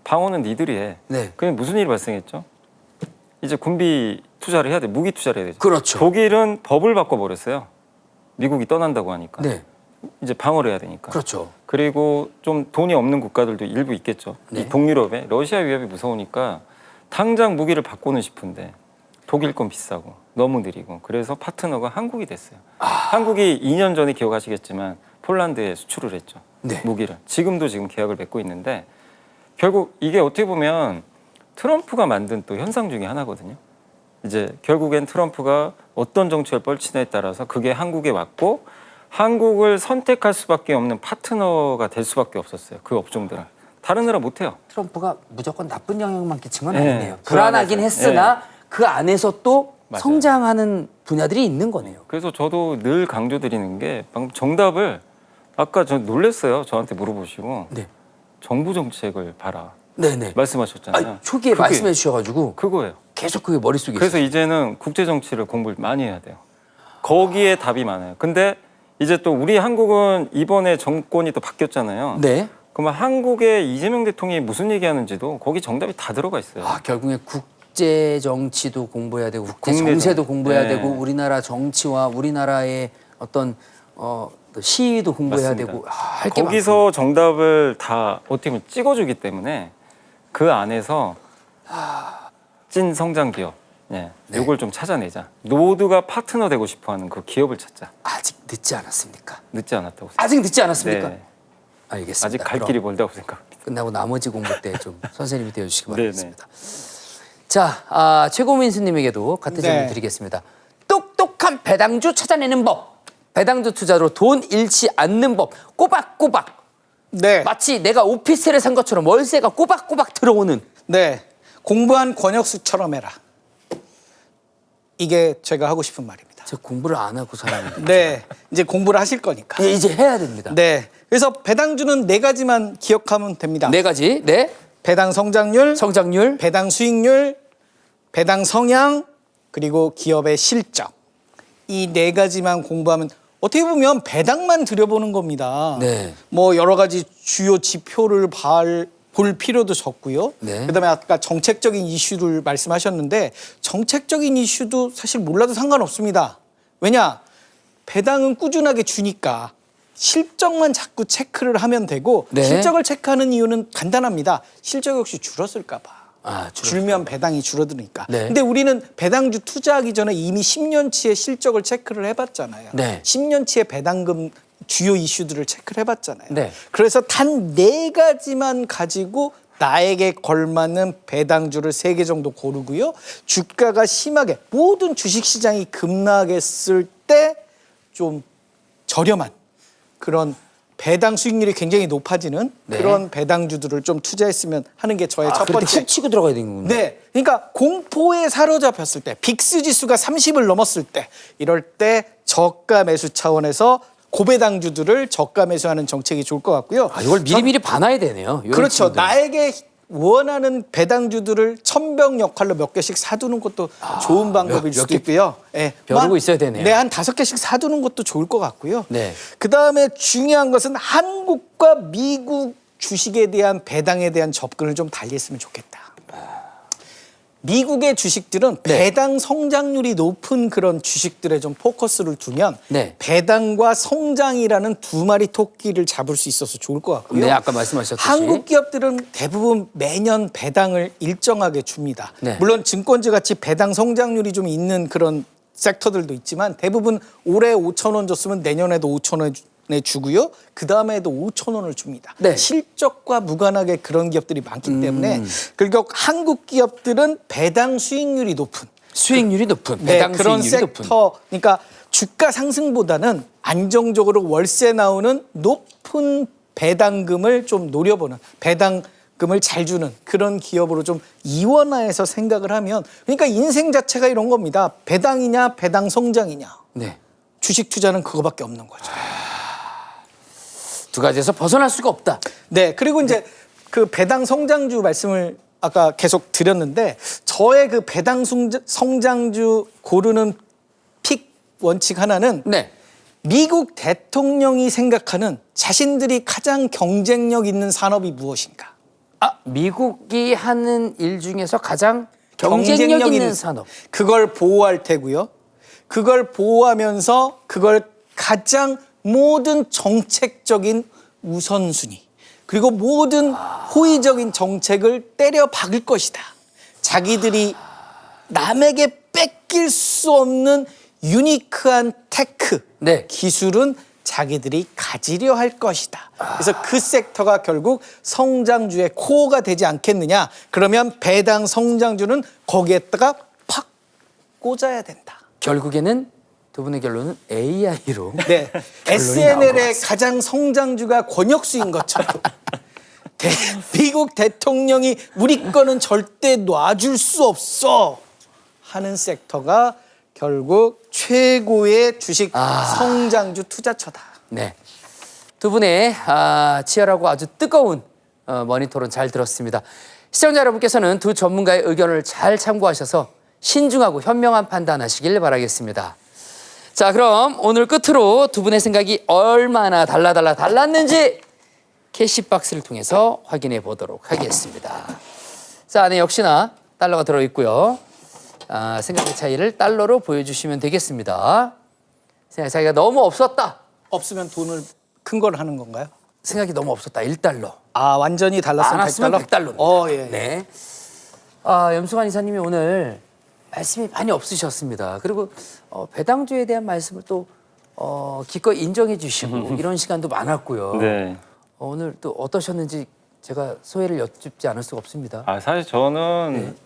방어는 니들이 해. 네. 그럼 무슨 일이 발생했죠? 이제 군비 투자를 해야 돼. 무기 투자를 해야 되죠. 그렇죠. 독일은 법을 바꿔버렸어요. 미국이 떠난다고 하니까. 네. 이제 방어를 해야 되니까. 그렇죠. 그리고 좀 돈이 없는 국가들도 일부 있겠죠. 네. 이 동유럽에 러시아 위협이 무서우니까 당장 무기를 바꾸는 싶은데 독일 건 비싸고 너무 느리고 그래서 파트너가 한국이 됐어요. 한국이 2년 전에 기억하시겠지만 폴란드에 수출을 했죠. 네. 무기를. 지금 계약을 맺고 있는데 결국 이게 어떻게 보면 트럼프가 만든 또 현상 중에 하나거든요. 이제 결국엔 트럼프가 어떤 정책을 펼치냐에 따라서 그게 한국에 왔고 한국을 선택할 수밖에 없는 파트너가 될 수밖에 없었어요. 그 업종들은. 다른 나라 못해요. 트럼프가 무조건 나쁜 영향만 끼친 건 네. 아니네요. 불안하긴 불안해서. 했으나 그 안에서 또 맞아요. 성장하는 분야들이 있는 거네요. 그래서 저도 늘 강조드리는 게 방금 정답을 아까 저 놀랬어요. 저한테 물어보시고 네. 정부 정책을 봐라 네네. 말씀하셨잖아요. 초기에 그게 말씀해 주셔가지고 그거예요. 계속 그게 머릿속에 그래서 있어요. 이제는 국제 정치를 공부를 많이 해야 돼요. 거기에 답이 많아요. 근데 이제 또 우리 한국은 이번에 정권이 또 바뀌었잖아요. 네. 그러면 한국의 이재명 대통령이 무슨 얘기하는지도 거기 정답이 다 들어가 있어요. 결국에 국제 정치도 공부해야 되고 국제 국내 정세도 정- 공부해야 네. 되고 우리나라 정치와 우리나라의 어떤 또 시위도 공부해야 맞습니다. 되고 할 게 많고. 거기서 정답을 다 어떻게 보면 찍어주기 때문에 그 안에서 찐 성장 기업, 요걸 좀 찾아내자. 모두가 파트너 되고 싶어하는 그 기업을 찾자. 아직 늦지 않았습니까? 늦지 않았다고 생각합니다. 아직 늦지 않았습니까? 네. 알겠습니다. 아직 갈 그럼 길이 멀다고 생각합니다. 끝나고 나머지 공부 때 좀 선생님이 되어주시기 네네. 바라겠습니다. 자, 최고민 스님에게도 같은 네. 질문 드리겠습니다. 똑똑한 배당주 찾아내는 법. 배당주 투자로 돈 잃지 않는 법. 꼬박꼬박. 네. 마치 내가 오피스텔에 산 것처럼 월세가 꼬박꼬박 들어오는. 네. 공부한 권혁수처럼 해라. 이게 제가 하고 싶은 말입니다. 제가 공부를 안 하고 살았는데. 네. 이제 공부를 하실 거니까. 예, 이제 해야 됩니다. 네. 그래서 배당주는 네 가지만 기억하면 됩니다. 네 가지. 네. 배당 성장률, 성장률. 배당 수익률, 배당 성향, 그리고 기업의 실적 이 네 가지만 공부하면 어떻게 보면 배당만 들여보는 겁니다. 네. 뭐 여러 가지 주요 지표를 볼 필요도 적고요. 네. 그다음에 아까 정책적인 이슈를 말씀하셨는데 정책적인 이슈도 사실 몰라도 상관없습니다. 왜냐? 배당은 꾸준하게 주니까 실적만 자꾸 체크를 하면 되고 네. 실적을 체크하는 이유는 간단합니다. 실적이 혹시 줄었을까 봐. 줄었을까 줄면 배당이 줄어드니까. 네. 근데 우리는 배당주 투자하기 전에 이미 10년치의 실적을 체크를 해봤잖아요. 네. 10년치의 배당금 주요 이슈들을 체크를 해봤잖아요. 네. 그래서 단 4가지만 가지고 나에게 걸맞는 배당주를 3개 정도 고르고요. 주가가 심하게 모든 주식시장이 급락했을 때 좀 저렴한 그런 배당 수익률이 굉장히 높아지는 네. 그런 배당주들을 좀 투자했으면 하는 게 저의 첫 그렇게 번째. 훅 치고 들어가야 되는군요. 네, 그러니까 공포에 사로잡혔을 때, 빅스 지수가 30을 넘었을 때, 이럴 때 저가 매수 차원에서 고배당주들을 저가 매수하는 정책이 좋을 것 같고요. 이걸 미리미리 봐놔야 되네요. 이런 그렇죠. 친구들. 나에게 원하는 배당주들을 천병 역할로 몇 개씩 사두는 것도 좋은 방법일 몇 수도 개 있고요. 네. 벼르고 있어야 되네요. 네, 한 5개씩 사두는 것도 좋을 것 같고요. 네. 그다음에 중요한 것은 한국과 미국 주식에 대한 배당에 대한 접근을 좀 달리했으면 좋겠다. 미국의 주식들은 네. 배당 성장률이 높은 그런 주식들에 좀 포커스를 두면 네. 배당과 성장이라는 두 마리 토끼를 잡을 수 있어서 좋을 것 같고요. 네, 아까 말씀하셨듯이. 한국 기업들은 대부분 매년 배당을 일정하게 줍니다. 네. 물론 증권주 같이 배당 성장률이 좀 있는 그런 섹터들도 있지만 대부분 올해 5천 원 줬으면 내년에도 5천 원에 주고요. 그 다음에도 5천 원을 줍니다. 네. 실적과 무관하게 그런 기업들이 많기 때문에 그리고 한국 기업들은 배당 수익률이 높은 수익률이 높은 네, 배당 그런 수익률이 높은. 섹터, 그러니까 주가 상승보다는 안정적으로 월세 나오는 높은 배당금을 좀 노려보는 배당금을 잘 주는 그런 기업으로 좀 이원화해서 생각을 하면 그러니까 인생 자체가 이런 겁니다. 배당이냐 배당 성장이냐. 네. 주식 투자는 그거밖에 없는 거죠. 두 가지에서 벗어날 수가 없다. 네, 그리고 이제 그 배당 성장주 말씀을 아까 계속 드렸는데 저의 그 배당 성장주 고르는 픽 원칙 하나는 네. 미국 대통령이 생각하는 자신들이 가장 경쟁력 있는 산업이 무엇인가? 미국이 하는 일 중에서 가장 경쟁력 있는 산업. 그걸 보호할 테고요. 그걸 보호하면서 그걸 가장 모든 정책적인 우선순위 그리고 모든 호의적인 정책을 때려 박을 것이다. 자기들이 남에게 뺏길 수 없는 유니크한 테크 네. 기술은 자기들이 가지려 할 것이다. 그래서 그 섹터가 결국 성장주의 코어가 되지 않겠느냐. 그러면 배당 성장주는 거기에다가 팍 꽂아야 된다. 결국에는 두 분의 결론은 AI로. 네, 결론이 나온 것 SNL의 같습니다. 가장 성장주가 권혁수인 것처럼 미국 대통령이 우리 거는 절대 놔줄 수 없어 하는 섹터가 결국 최고의 주식 성장주 투자처다. 네. 두 분의 치열하고 아주 뜨거운 머니토론 잘 들었습니다. 시청자 여러분께서는 두 전문가의 의견을 잘 참고하셔서 신중하고 현명한 판단하시길 바라겠습니다. 자, 그럼 오늘 끝으로 두 분의 생각이 얼마나 달랐는지 캐시박스를 통해서 확인해 보도록 하겠습니다. 자, 안에 역시나 달러가 들어있고요. 생각의 차이를 달러로 보여주시면 되겠습니다. 생각의 차이가 너무 없었다. 없으면 돈을 큰 걸 하는 건가요? 생각이 너무 없었다. 1달러. 완전히 달랐으면 안 왔으면 100달러? 100달러입니다. 예. 네. 염승환 이사님이 오늘 말씀이 많이 없으셨습니다. 그리고 배당주에 대한 말씀을 또 기꺼이 인정해 주시고 이런 시간도 많았고요. 네. 오늘 또 어떠셨는지 제가 소회를 여쭙지 않을 수가 없습니다. 사실 저는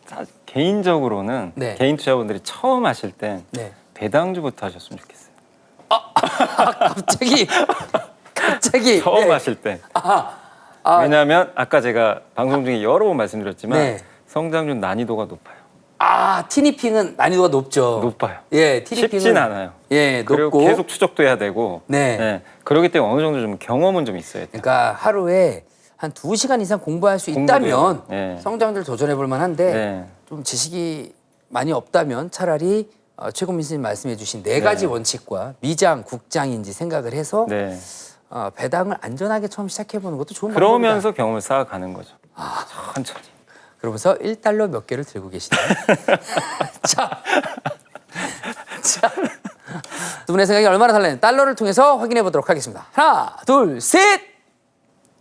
개인적으로는 네. 개인 투자분들이 처음 하실 땐 네. 배당주부터 하셨으면 좋겠어요. 갑자기 처음 네. 하실 때. 왜냐하면 아까 제가 방송 중에 여러 번 말씀드렸지만 네. 성장률 난이도가 높아요. 티니핑은 난이도가 높죠. 높아요. 예, 티니핑은 쉽진 않아요. 예, 그리고 높고 계속 추적도 해야 되고. 네. 그렇기 때문에 어느 정도 좀 경험은 좀 있어야 돼요. 그러니까 하루에 한 2시간 이상 공부할 수 있다면 네. 성장률 도전해 볼 만한데 네. 좀 지식이 많이 없다면 차라리 최고민 선생님 말씀해 주신 네 가지 원칙과 미장, 국장인지 생각을 해서 네. 배당을 안전하게 처음 시작해보는 것도 좋은 방법이다. 그러면서 경험을 쌓아가는 거죠. 천천히. 그러면서 1달러 몇 개를 들고 계시네요. 자, 두 분의 생각이 얼마나 달라는지 달러를 통해서 확인해 보도록 하겠습니다. 하나, 둘, 셋!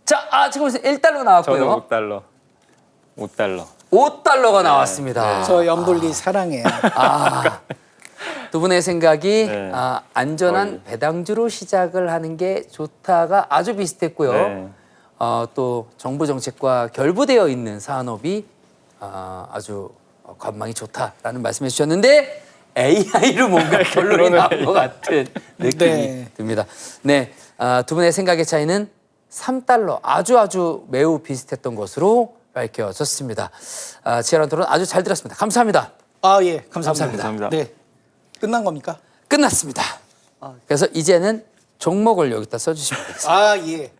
자, 지금 1달러 저는 나왔고요. 5달러. 5달러. 5달러가 나왔습니다. 저 염불리 사랑해요. 두 분의 생각이 네. 안전한 배당주로 시작을 하는 게 좋다가 아주 비슷했고요. 네. 또 정부 정책과 결부되어 있는 산업이 아주 관망이 좋다라는 말씀해 주셨는데 AI로 뭔가 결론이 나온 것 같은 느낌이 네. 듭니다. 네, 두 분의 생각의 차이는 3달러 아주 매우 비슷했던 것으로 밝혀졌습니다. 치열한 토론 아주 잘 들었습니다. 감사합니다. 예, 감사합니다. 감사합니다. 네, 끝난 겁니까? 끝났습니다. 그래서 이제는 종목을 여기다 써주시면 되겠습니다. 예.